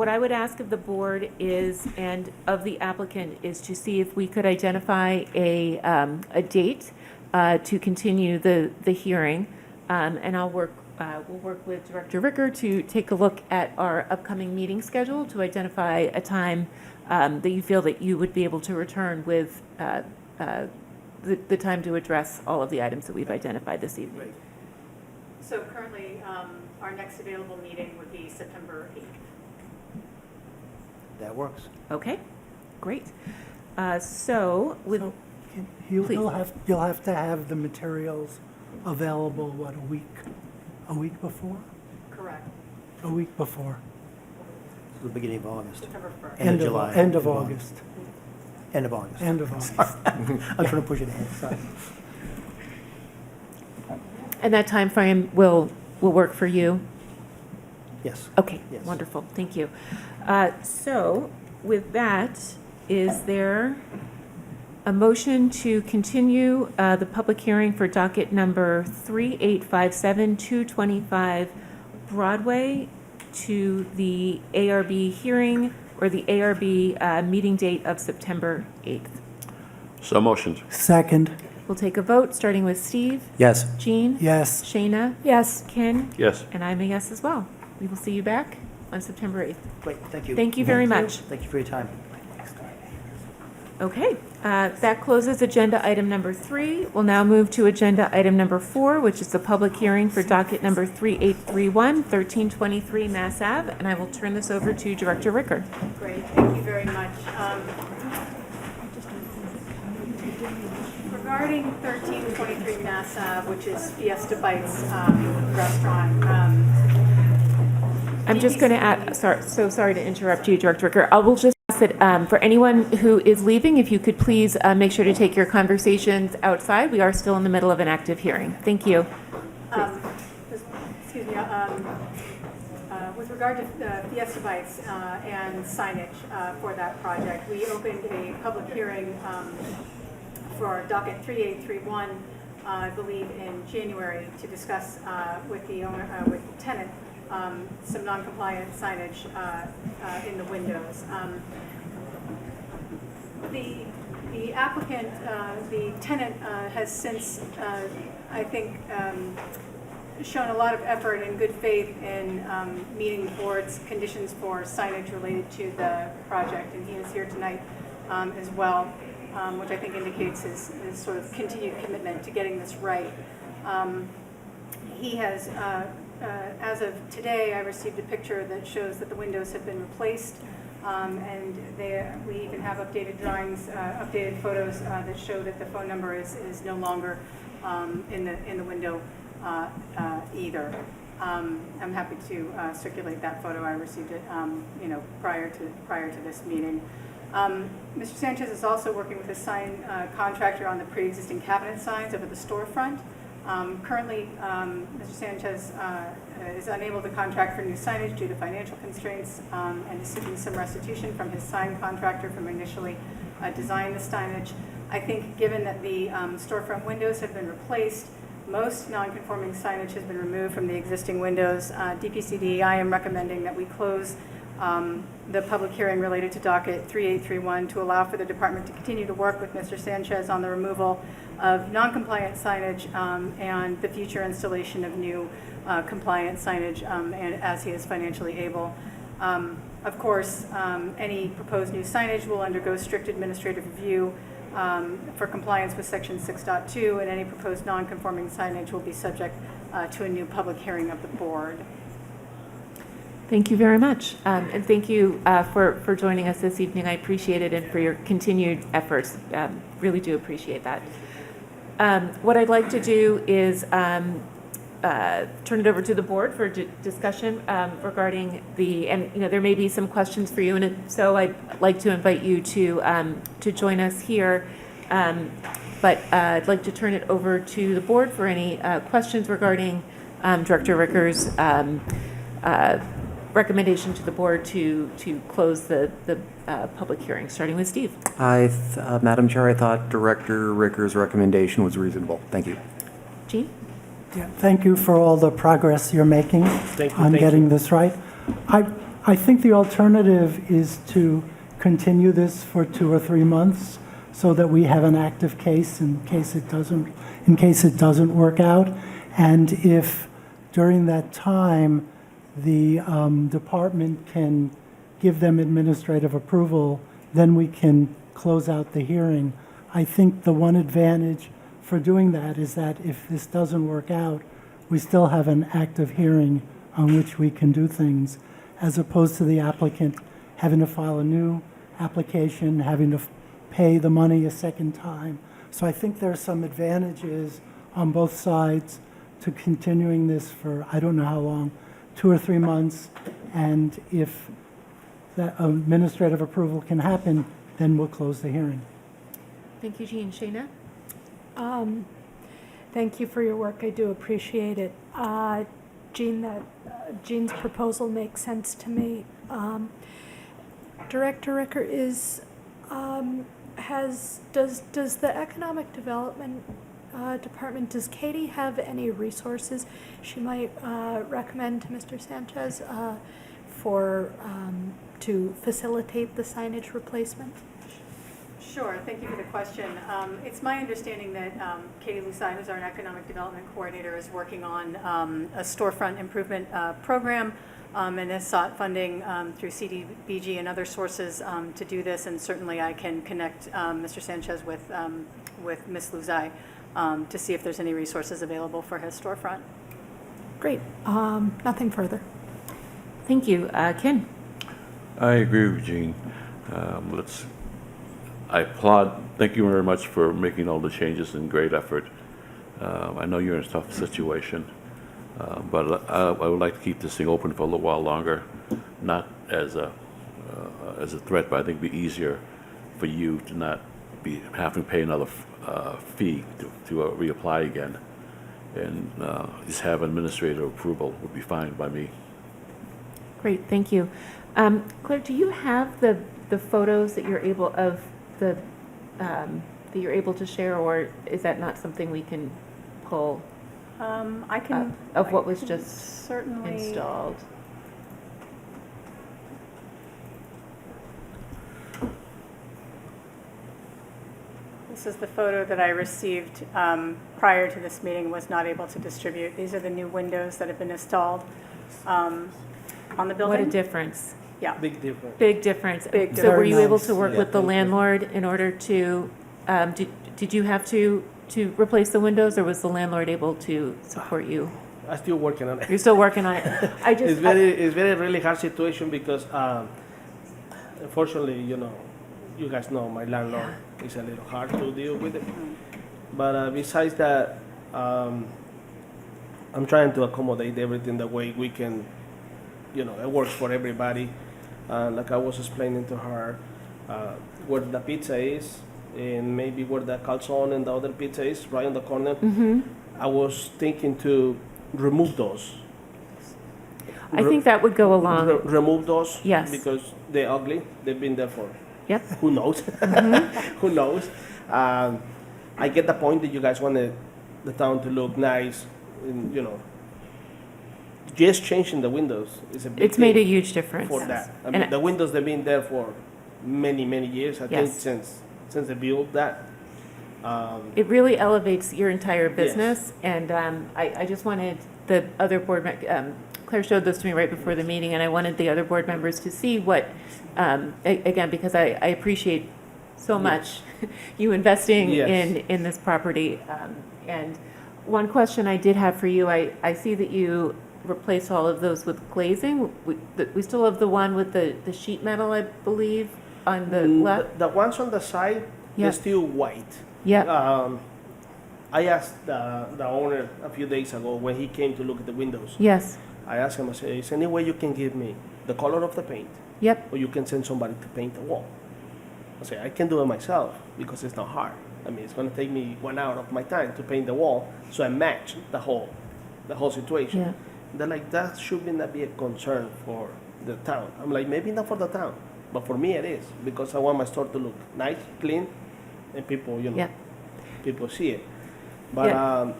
I would ask of the board is, and of the applicant, is to see if we could identify a date to continue the hearing. And we'll work with Director Ricker to take a look at our upcoming meeting schedule to identify a time that you feel that you would be able to return with the time to address all of the items that we've identified this evening. So currently, our next available meeting would be September 8th. That works. Okay, great. So with, You'll Please. have to have the materials available, what, a week before? Correct. A week before. The beginning of August. September 1st. End of July. End of August. End of August. End of August. I'm trying to push it ahead, sorry. and that time frame will work for you? Yes. Okay, Yes. wonderful, thank you. So with that, is there a motion to continue the public hearing for docket number 3857-225 Broadway to the ARB hearing, or the ARB meeting date of September 8th? So motioned. Second, We'll take a vote, starting with Steve, Yes. Jean, yes. Shayna, Yes. Ken, Yes. and I'm a yes as well. We will see you back on September 8th. Great, thank you. Thank you very much. Thank you for your time. Okay, that closes agenda item number 3. We'll now move to agenda item number 4, which is the public hearing for docket number 3831, 1323 Mass Ave, and I will turn this over to Director Ricker. Great, thank you very much. Regarding 1323 Mass Ave, which is Fiesta Bites restaurant. I'm just going to add, sorry to interrupt you, Director Ricker. I will just ask that for anyone who is leaving, if you could please make sure to take your conversations outside. We are still in the middle of an active hearing. Thank you. Excuse me, with regard to Fiesta Bites and signage for that project, we opened a public hearing for docket 3831, I believe in January, to discuss with the owner, with the tenant, some non-compliant signage in the windows. The applicant, the tenant has since, I think, shown a lot of effort and good faith in meeting the board's conditions for signage related to the project, and he is here tonight as well, which I think indicates his sort of continued commitment to getting this right. He has, as of today, I received a picture that shows that the windows have been replaced, and we even have updated drawings, updated photos that show that the phone number is no longer in the window either. I'm happy to circulate that photo. I received it, prior to this meeting. Mr. Sanchez is also working with a sign contractor on the pre-existing cabinet signs over the storefront. Currently, Mr. Sanchez is unable to contract for new signage due to financial constraints and is seeking some restitution from his sign contractor from initially designing the signage. I think given that the storefront windows have been replaced, most non-conforming signage has been removed from the existing windows. DPCD, I am recommending that we close the public hearing related to docket 3831 to allow for the department to continue to work with Mr. Sanchez on the removal of non-compliant signage and the future installation of new compliant signage and as he is financially able. Of course, any proposed new signage will undergo strict administrative review for compliance with section 6.2, and any proposed non-conforming signage will be subject to a new public hearing of the board. Thank you very much. And thank you for joining us this evening. I appreciate it, and for your continued efforts. Really do appreciate that. What I'd like to do is turn it over to the board for discussion regarding there may be some questions for you, and if so, I'd like to invite you to join us here. But I'd like to turn it over to the board for any questions regarding Director Ricker's recommendation to the board to close the public hearing, starting with Steve. Madam Chair, I thought Director Ricker's recommendation was reasonable. Thank you. Jean? Yeah, thank you for all the progress you're making on getting this right. I think the alternative is to continue this for 2 or 3 months so that we have an active case in case it doesn't work out. And if during that time the department can give them administrative approval, then we can close out the hearing. I think the one advantage for doing that is that if this doesn't work out, we still have an active hearing on which we can do things, as opposed to the applicant having to file a new application, having to pay the money a second time. So I think there are some advantages on both sides to continuing this for I don't know how long, 2 or 3 months, and if that administrative approval can happen, then we'll close the hearing. Thank you, Jean. Shayna? Thank you for your work. I do appreciate it. Jean's proposal makes sense to me. Director Ricker does the Economic Development Department, does Katie have any resources she might recommend to Mr. Sanchez to facilitate the signage replacement? Sure, thank you for the question. It's my understanding that Katie Lusai, who's our Economic Development Coordinator, is working on a storefront improvement program and has sought funding through CDBG and other sources to do this, and certainly I can connect Mr. Sanchez with Ms. Lusai to see if there's any resources available for his storefront. Great. Nothing further. Thank you. Ken? I agree with Jean. I applaud, thank you very much for making all the changes and great effort. I know you're in a tough situation, but I would like to keep this thing open for a little while longer, not as a threat, but I think it'd be easier for you to not be having to pay another fee to reapply again. And just have administrative approval would be fine by me. Great, thank you. Claire, do you have the photos that you're able to share, or is that not something we can pull I can of what was just certainly installed? This is the photo that I received prior to this meeting, was not able to distribute. These are the new windows that have been installed on the building. What a difference. Yeah. Big difference. Big difference. Big So were Very you able nice. to work Yeah, with the thank you. landlord in order to, did you have to replace the windows, or was the landlord able to support you? I'm still working on it. You're still working on it? I just, It's very really hard situation because unfortunately, you guys know my landlord is a little hard to deal with it. But besides that, I'm trying to accommodate everything the way we can. It works for everybody. Like I was explaining to her, where the pizza is, and maybe where the calzone and the other pizza is, right on the corner. I was thinking to remove those. I think that would go along. Remove those. Yes. Because they're ugly. They've been there for. Yep. Who knows? Who knows? I get the point that you guys want the town to look nice, and, just changing the windows is a big It's made a thing huge difference. for that. I And mean, the windows they've been there for many, many years. I think Yes. since they built that. It really elevates your entire business, and I just wanted the other board, Claire showed this to me right before the meeting, and I wanted the other board members to see what, again, because I appreciate so much you investing Yes. in this property. And one question I did have for you, I see that you replaced all of those with glazing. We still have the one with the sheet metal, I believe, on the left? The ones on the side, Yeah. they're still white. Yeah, I asked the owner a few days ago when he came to look at the windows. yes, I asked him, I said, is there any way you can give me the color of the paint, yep, or you can send somebody to paint the wall? I said, I can do it myself because it's not hard. I mean, it's going to take me 1 hour of my time to paint the wall, so I match the whole situation. yeah. They're like, that should not be a concern for the town. I'm like, maybe not for the town, but for me it is, because I want my store to look nice, clean, and people, Yeah. people see it. But Yeah.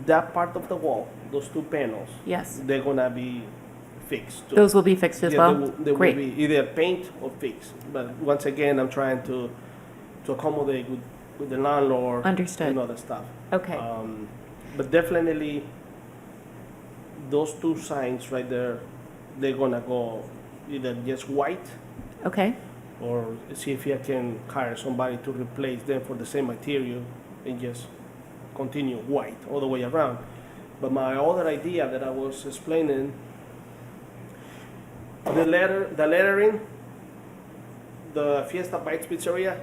that part of the wall, those 2 panels, Yes, they're gonna be fixed too. those will be fixed as Yeah, well? they will Great. be either paint or fixed. But once again, I'm trying to accommodate with the landlord Understood. and other stuff. Okay, But definitely, those 2 signs right there, they're gonna go either just white, okay, or see if I can hire somebody to replace them for the same material and just continue white all the way around. But my other idea that I was explaining, the lettering, the Fiesta Bites Pizzeria,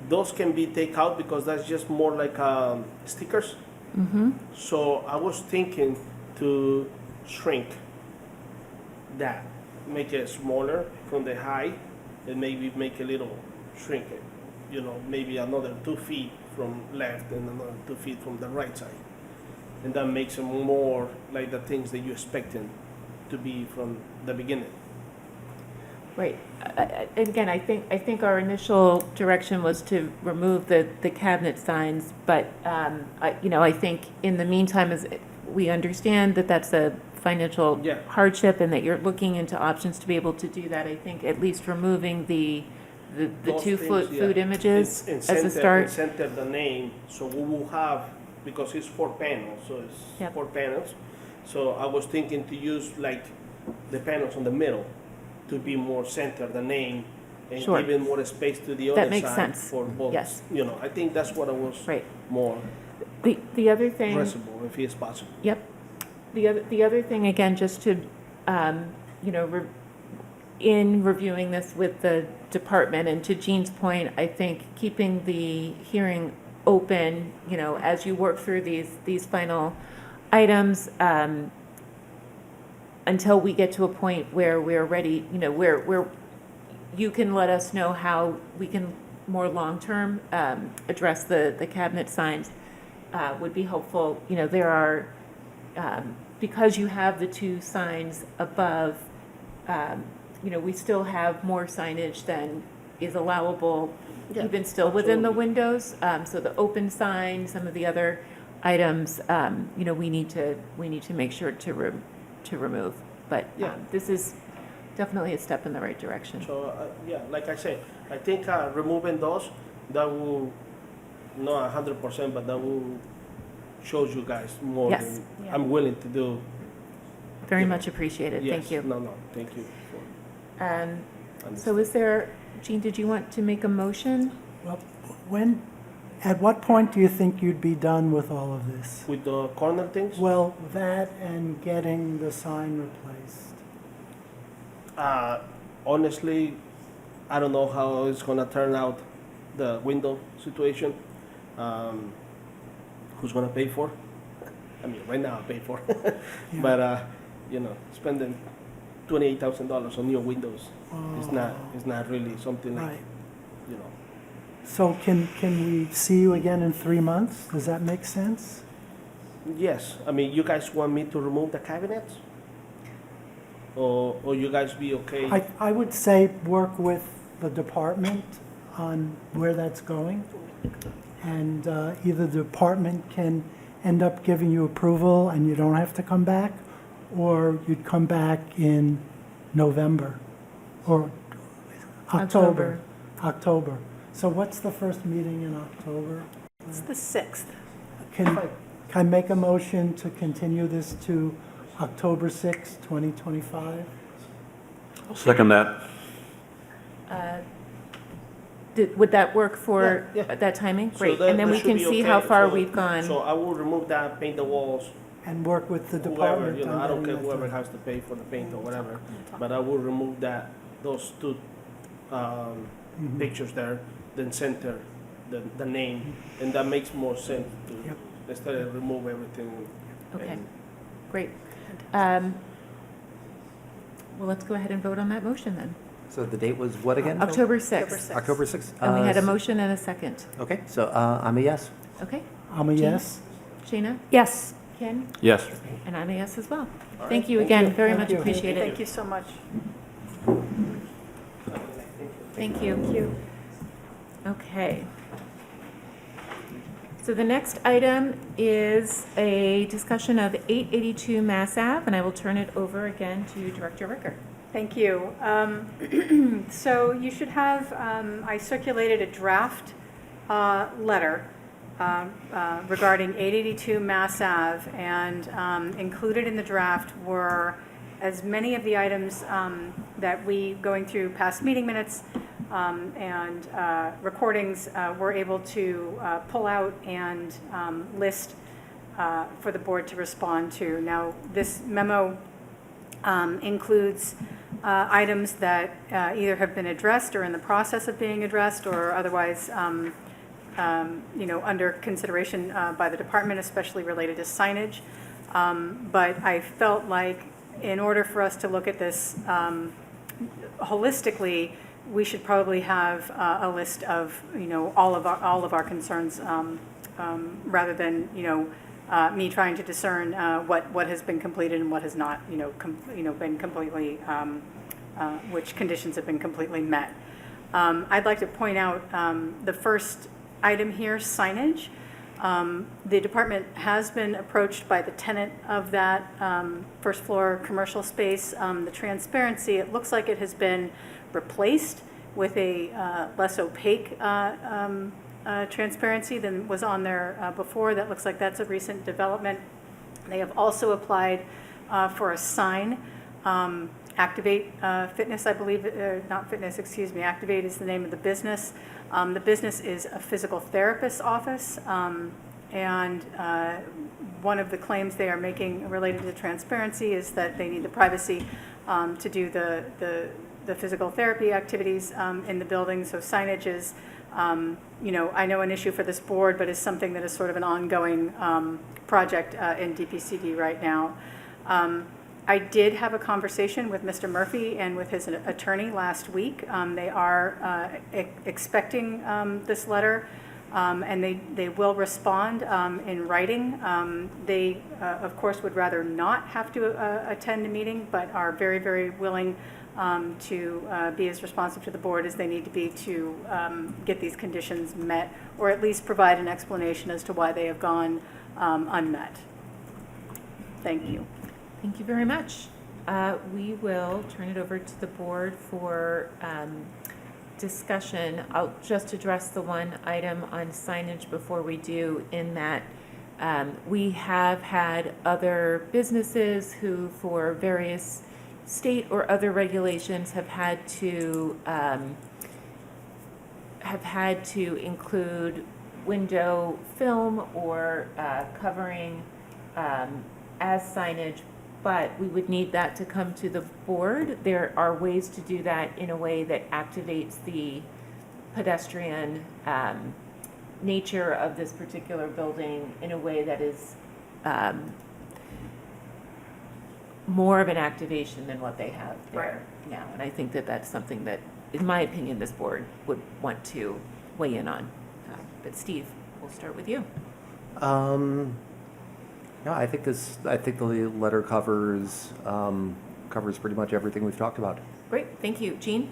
those can be take out because that's just more like stickers. So I was thinking to shrink that, make it smaller from the height, and maybe make a little shrink it. Maybe another 2 feet from left and another 2 feet from the right side. And that makes them more like the things that you expected to be from the beginning. right. Again, I think our initial direction was to remove the cabinet signs, but, I think in the meantime, as we understand that that's a financial Yeah. hardship and that you're looking into options to be able to do that, I think at least removing the Those 2 things, yeah. food images And as a center- start. and center the name, so we will have, because it's 4 panels, so it's Yep. 4 panels. So I was thinking to use like the panels on the middle to be more center, the name, and Sure. giving more space to the That other makes side sense. for both. Yes. I think that's what I was Right. more The other thing. addressable, if it's possible. Yep. The other thing, again, just to, in reviewing this with the department, and to Jean's point, I think keeping the hearing open, as you work through these final items, until we get to a point where we're ready, where you can let us know how we can more long-term address the cabinet signs, would be helpful. There are, because you have the 2 signs above, we still have more signage than is allowable, Yeah, even still within the absolutely. windows. So the open sign, some of the other items, we need to make sure to remove. But Yeah. this is definitely a step in the right direction. So, like I said, I think removing those, that will not 100%, but that will shows you guys more Yes. than Yeah. I'm willing to do. Very Yeah. much appreciated. Yes. Thank you. No, thank you for So understanding. is there, Jean, did you want to make a motion? Well, at what point do you think you'd be done with all of this? With the corner things, Well, that and getting the sign replaced. honestly, I don't know how it's gonna turn out, the window situation. Who's gonna pay for? I mean, right now I pay for, Yeah. but spending $28,000 on new windows is Oh, not really something like, Right. you know. So can we see you again in 3 months? Does that make sense? Yes, I mean, you guys want me to remove the cabinets? Or you guys be okay? I would say work with the department on where that's going. And either the department can end up giving you approval and you don't have to come back, or you'd come back in November or October. October. So what's the first meeting in October? It's the 6th. Can I make a motion to continue this to October 6, 2025? I'll second that. Would that work for Yeah, yeah. that timing? So Great. that- And then that we should can be see okay. how far So- we've gone. So I will remove that, paint the walls, And work with the whoever, department on I don't care getting that whoever done. has to pay for the paint or whatever. But I will remove those two Mhm. pictures there, then center the name, and that makes more sense to, Yep. instead of remove everything. Okay, and- great. Well, let's go ahead and vote on that motion then. So the date was what again? October October 6th. 6th. October 6th? And we had a motion and a second. Okay, so I'm a yes. Okay, I'm a Jean? yes. Shayna, Yes. Ken, Yes. and I'm a yes as well. All right, Thank you thank again, you. very Thank much you. appreciated. Thank you so much. Thank you. Thank you. Okay. So the next item is a discussion of 882 Mass Ave, and I will turn it over again to Director Ricker. Thank you. So you should have, I circulated a draft letter regarding 882 Mass Ave, and included in the draft were as many of the items that we, going through past meeting minutes and recordings, were able to pull out and list for the board to respond to. Now, this memo includes items that either have been addressed or in the process of being addressed, or otherwise, under consideration by the department, especially related to signage. But I felt like in order for us to look at this holistically, we should probably have a list of, all of our concerns, rather than, me trying to discern what has been completed and what has not, been completely, which conditions have been completely met. I'd like to point out the first item here, signage. The department has been approached by the tenant of that first floor commercial space. The transparency, it looks like it has been replaced with a less opaque transparency than was on there before. That looks like that's a recent development. They have also applied for a sign. Activate Fitness, I believe, not Fitness, excuse me, Activate is the name of the business. The business is a physical therapist's office, and one of the claims they are making related to transparency is that they need the privacy to do the physical therapy activities in the building. So signage is, I know an issue for this board, but is something that is sort of an ongoing project in DPCD right now. I did have a conversation with Mr. Murphy and with his attorney last week. They are expecting this letter, and they will respond in writing. They, of course, would rather not have to attend a meeting, but are very, very willing to be as responsive to the board as they need to be to get these conditions met, or at least provide an explanation as to why they have gone unmet. Thank you. Thank you very much. We will turn it over to the board discussion, I'll just address the one item on signage before we do, in that we have had other businesses who, for various state or other regulations, have had to include window film or covering as signage, but we would need that to come to the board. There are ways to do that in a way that activates the pedestrian nature of this particular building in a way that is more of an activation than what they have there now. And I think that that's something that, in my opinion, this board would want to weigh in on. But Steve, we'll start with you. Yeah, I think the letter covers pretty much everything we've talked about. Great, thank you. Jean?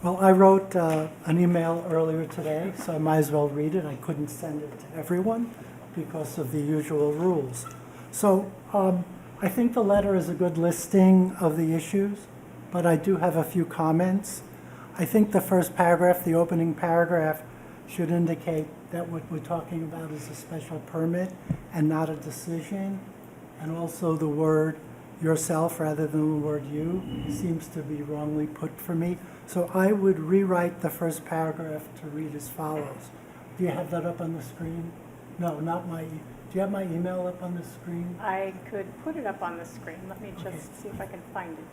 Well, I wrote an email earlier today, so I might as well read it. I couldn't send it to everyone because of the usual rules. So I think the letter is a good listing of the issues, but I do have a few comments. I think the first paragraph, the opening paragraph, should indicate that what we're talking about is a special permit and not a decision. And also the word yourself rather than the word you seems to be wrongly put for me. So I would rewrite the first paragraph to read as follows. Do you have that up on the screen? No, not my, do you have my email up on the screen? I could put it up on the screen. Let me just see if I can find it.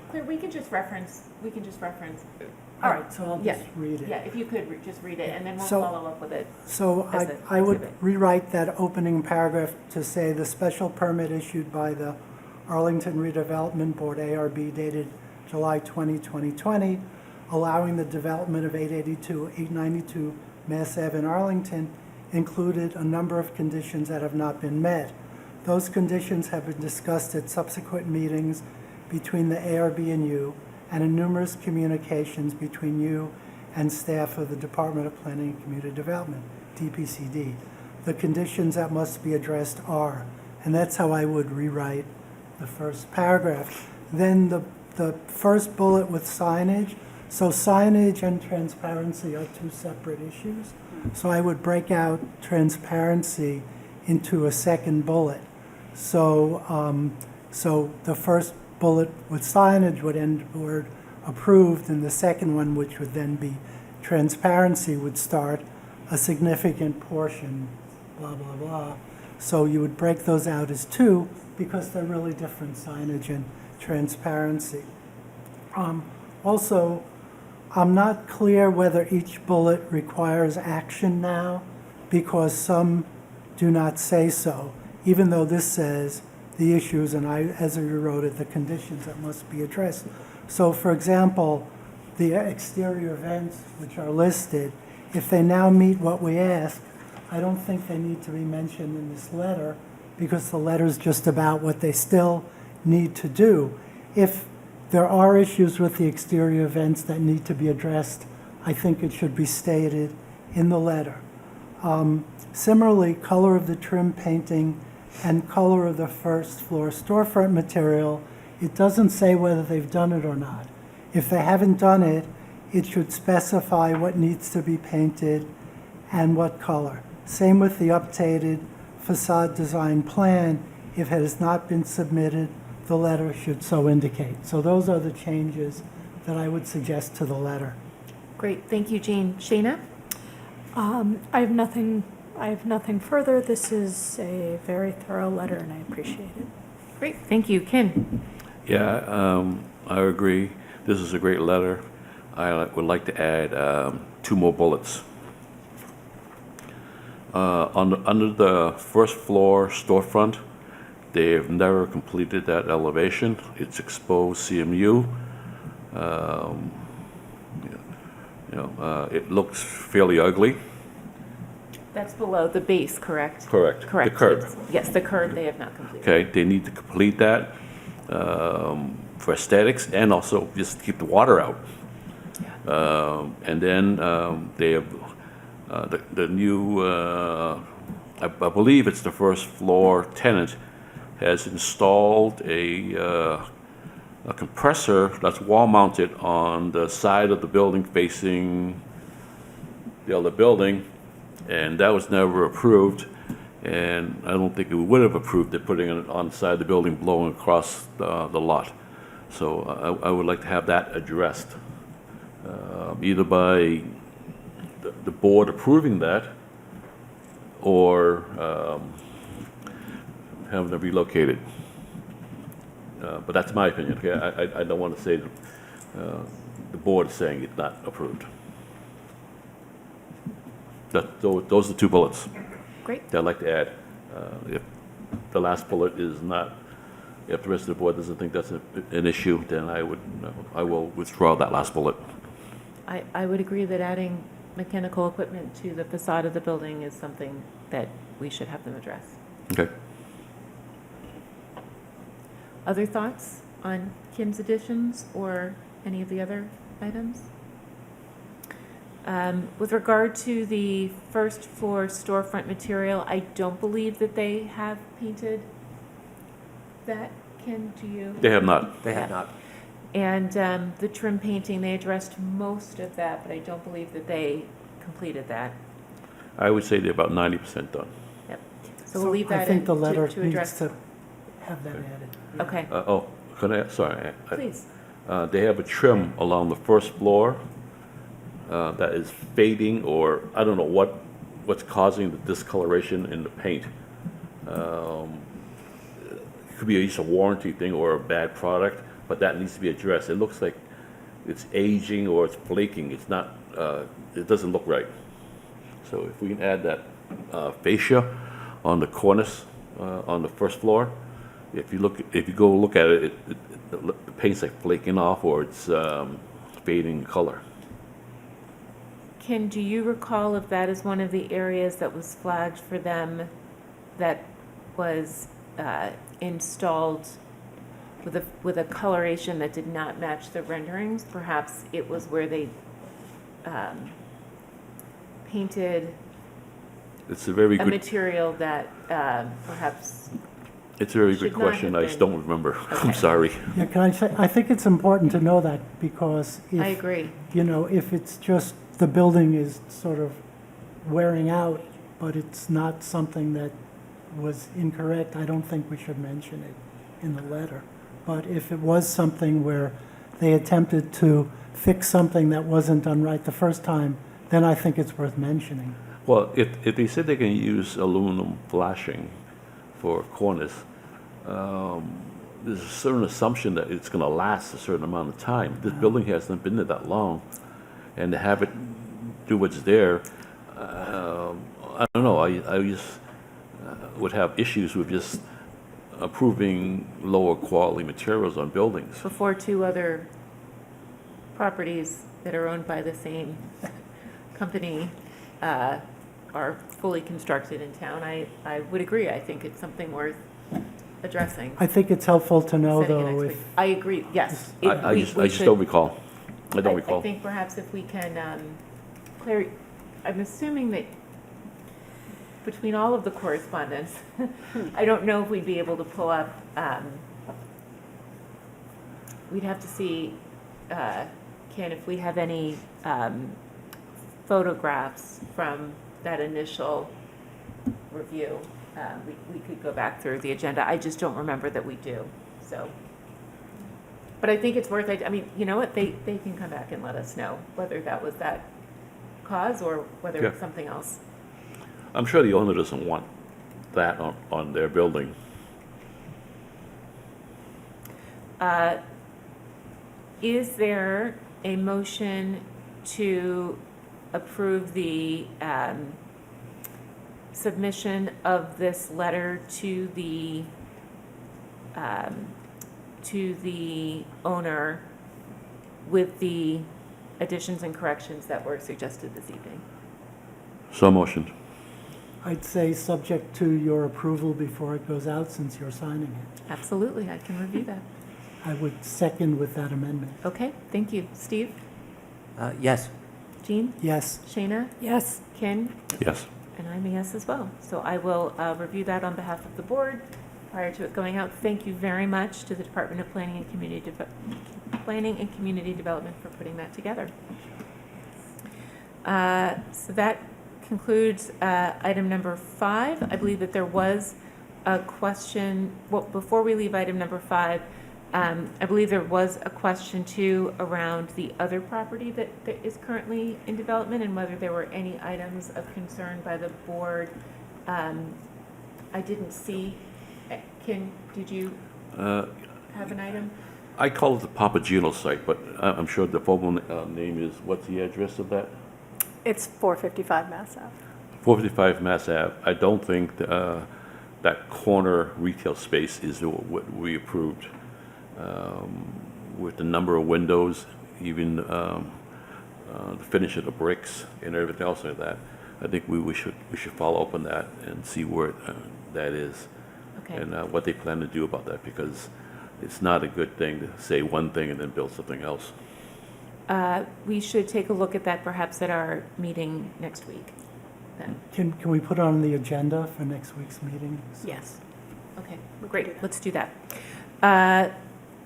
Claire, we can just reference. All right, so I'll just read it. Yeah, if you could just read it, and then we'll So- follow up with it. So as an I would exhibit. rewrite that opening paragraph to say the special permit issued by the Arlington Redevelopment Board, ARB, dated July 20, 2020, allowing the development of 892 Mass Ave in Arlington, included a number of conditions that have not been met. Those conditions have been discussed at subsequent meetings between the ARB and you, and in numerous communications between you and staff of the Department of Planning and Community Development, DPCD. The conditions that must be addressed are, and that's how I would rewrite the first paragraph. Then the first bullet with signage. So signage and transparency are two separate issues. So I would break out transparency into a second bullet. So the first bullet with signage would end the word approved, and the second one, which would then be transparency, would start a significant portion, blah, blah, blah. So you would break those out as two because they're really different, signage and transparency. Also, I'm not clear whether each bullet requires action now because some do not say so, even though this says the issues, and I, as I wrote it, the conditions that must be addressed. So, for example, the exterior vents, which are listed, if they now meet what we ask, I don't think they need to be mentioned in this letter because the letter's just about what they still need to do. If there are issues with the exterior vents that need to be addressed, I think it should be stated in the letter. Similarly, color of the trim painting and color of the first floor storefront material, it doesn't say whether they've done it or not. If they haven't done it, it should specify what needs to be painted and what color. Same with the updated facade design plan. If it has not been submitted, the letter should so indicate. So those are the changes that I would suggest to the letter. Great, thank you, Jean. Shayna? I have nothing further. This is a very thorough letter, and I appreciate it. Great, thank you. Ken? Yeah, I agree. This is a great letter. I would like to add 2 more bullets. Under the first floor storefront, they have never completed that elevation. It's exposed CMU. It looks fairly ugly. That's below the base, correct? Correct. Correct. The curb. Yes, the curb they have not completed. Okay, they need to complete that for aesthetics and also just keep the water out. And then they have the new, I believe it's the first floor tenant has installed a a compressor that's wall-mounted on the side of the building facing the other building, and that was never approved. And I don't think we would have approved it, putting it on the side of the building, blowing across the lot. So I would like to have that addressed, either by the board approving that, or having it relocated. But that's my opinion, okay? I don't want to say that the board is saying it's not approved. Those are the two bullets Great. that I'd like to add. If the last bullet is not, if the rest of the board doesn't think that's an issue, then I will withdraw that last bullet. I would agree that adding mechanical equipment to the facade of the building is something that we should have them address. Okay. Other thoughts on Kim's additions or any of the other items? With regard to the first floor storefront material, I don't believe that they have painted that. Kim, do you? They have not. They have Yeah. not. And the trim painting, they addressed most of that, but I don't believe that they completed that. I would say they're about 90% done. Yep. So we'll leave that I in think the to letter address. needs to have that added. Okay, Can I, sorry. please. They have a trim along the first floor that is fading, or I don't know what's causing the discoloration in the paint. It could be just a warranty thing or a bad product, but that needs to be addressed. It looks like it's aging or it's flaking. It's not, it doesn't look right. So if we can add that fascia on the cornice on the first floor, if you go look at it, the paint's like flaking off, or it's fading in color. Ken, do you recall if that is one of the areas that was flagged for them that was installed with a coloration that did not match the renderings? Perhaps it was where they painted It's a very a good, material that perhaps, it's a very should good not question. have I just been. don't remember. I'm Okay. sorry. Yeah, can I say, I think it's important to know that because I if, agree. you know, if it's just the building is sort of wearing out, but it's not something that was incorrect, I don't think we should mention it in the letter. But if it was something where they attempted to fix something that wasn't done right the first time, then I think it's worth mentioning. Well, if they said they can use aluminum flashing for cornice, there's a certain assumption that it's going to last a certain amount of time. This building hasn't been there that long, and to have it do what's there, I don't know. I just would have issues with just approving lower quality materials on buildings. Before two other properties that are owned by the same company are fully constructed in town, I would agree. I think it's something worth addressing. I think it's helpful to know, Setting it though, next if, week. I agree, yes. I just don't recall. I don't I recall. think perhaps if we can clear, I'm assuming that between all of the correspondence, I don't know if we'd be able to pull up, we'd have to see, Ken, if we have any photographs from that initial review. We could go back through the agenda. I just don't remember that we do, so. But I think it's worth it. I mean, you know what? They can come back and let us know whether that was that cause or whether it's Yeah. something else. I'm sure the owner doesn't want that on their building. Is there a motion to approve the submission of this letter to the owner with the additions and corrections that were suggested this evening? So motioned. I'd say subject to your approval before it goes out, since you're signing it. Absolutely, I can review that. I would second with that amendment. Okay, thank you. Steve? Yes. Jean? Yes. Shayna? Yes. Ken? Yes. And I'm a yes as well. So I will review that on behalf of the board prior to it going out, thank you very much to the Department of Planning and Community Development for putting that together. So that concludes item number 5. I believe that there was a question, well, before we leave item number 5, I believe there was a question too around the other property that is currently in development and whether there were any items of concern by the board. I didn't see. Ken, did you have an item? I call it the Papagino site, but I'm sure the formal name is, what's the address of that? It's 455 Mass Ave. 455 Mass Ave. I don't think that corner retail space is what we approved. With the number of windows, even the finish of the bricks and everything else like that, I think we should follow up on that and see where that is. Okay. And what they plan to do about that, because it's not a good thing to say one thing and then build something else. We should take a look at that perhaps at our meeting next week then. Can we put it on the agenda for next week's meeting? Yes. Okay, great, let's do that.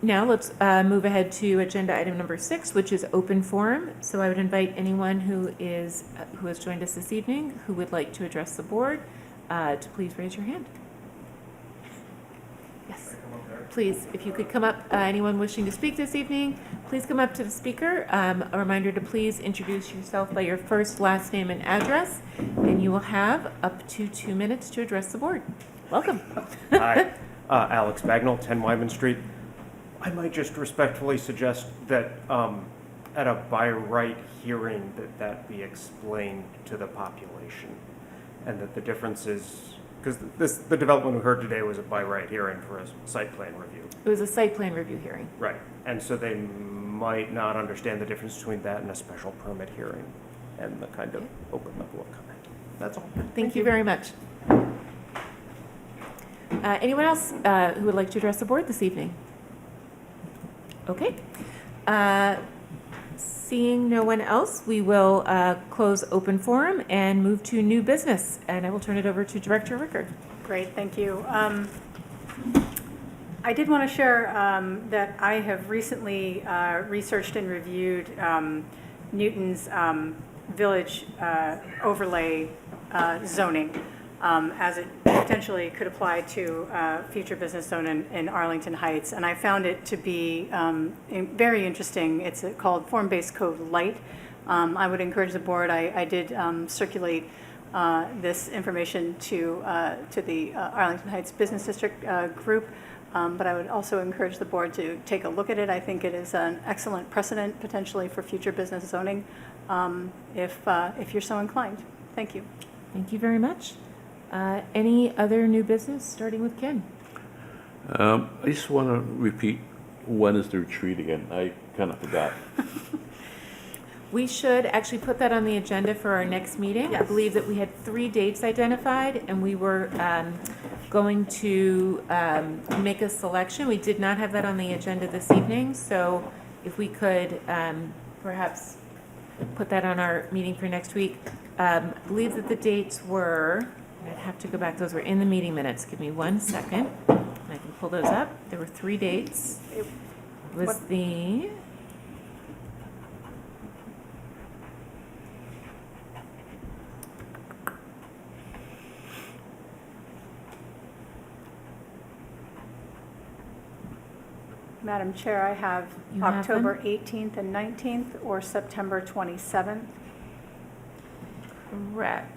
Now let's move ahead to agenda item number 6, which is open forum. So I would invite anyone who has joined us this evening who would like to address the board to please raise your hand. Yes, please, if you could come up, anyone wishing to speak this evening, please come up to the speaker. A reminder to please introduce yourself by your first, last name, and address, and you will have up to 2 minutes to address the board. Welcome. Hi, Alex Bagnall, 10 Wyman Street. I might just respectfully suggest that at a by right hearing that be explained to the population, and that the difference is, because the development we heard today was a by right hearing for a site plan review. It was a site plan review hearing. Right, and so they might not understand the difference between that and a special permit hearing and the kind of open level of comment. That's all. Thank you very much. Anyone else who would like to address the board this evening? Okay. Seeing no one else, we will close open forum and move to new business. And I will turn it over to Director Rickard. Great, thank you. I did want to share that I have recently researched and reviewed Newton's village overlay zoning as it potentially could apply to future business zone in Arlington Heights. And I found it to be very interesting. It's called Form-Based Code Light. I would encourage the board, I did circulate this information to the Arlington Heights Business District group, but I would also encourage the board to take a look at it. I think it is an excellent precedent potentially for future business zoning if you're so inclined. Thank you. Thank you very much. Any other new business, starting with Ken? I just want to repeat, when is the retreat again? I kind of forgot. We should actually put that on the agenda for our next meeting. Yes. I believe that we had 3 dates identified, and we were going to make a selection. We did not have that on the agenda this evening, so if we could perhaps put that on our meeting for next week. I believe that the dates were, I'd have to go back, those were in the meeting minutes. Give me 1 second, and I can pull those up. There were 3 dates. It was the... Madam Chair, I have You have October 18th and 19th or September 27th. Correct.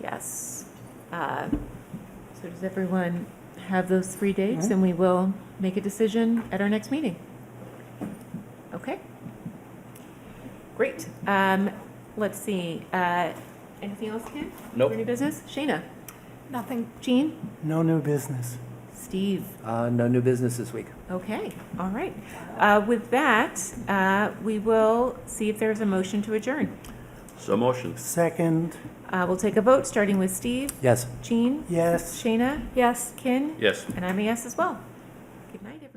Yes. So does everyone have those 3 dates, and we will make a decision at our next meeting? Okay. Great. Let's see. Anything else, Ken? Nope. For new business? Shayna? Nothing. Jean? No new business. Steve? No new business this week. Okay, all right. With that, we will see if there's a motion to adjourn. So motion. Second, We'll take a vote, starting with Steve, Yes. Jean, yes. Shayna, Yes. Ken, Yes. and I'm a yes as well. Good night, everyone.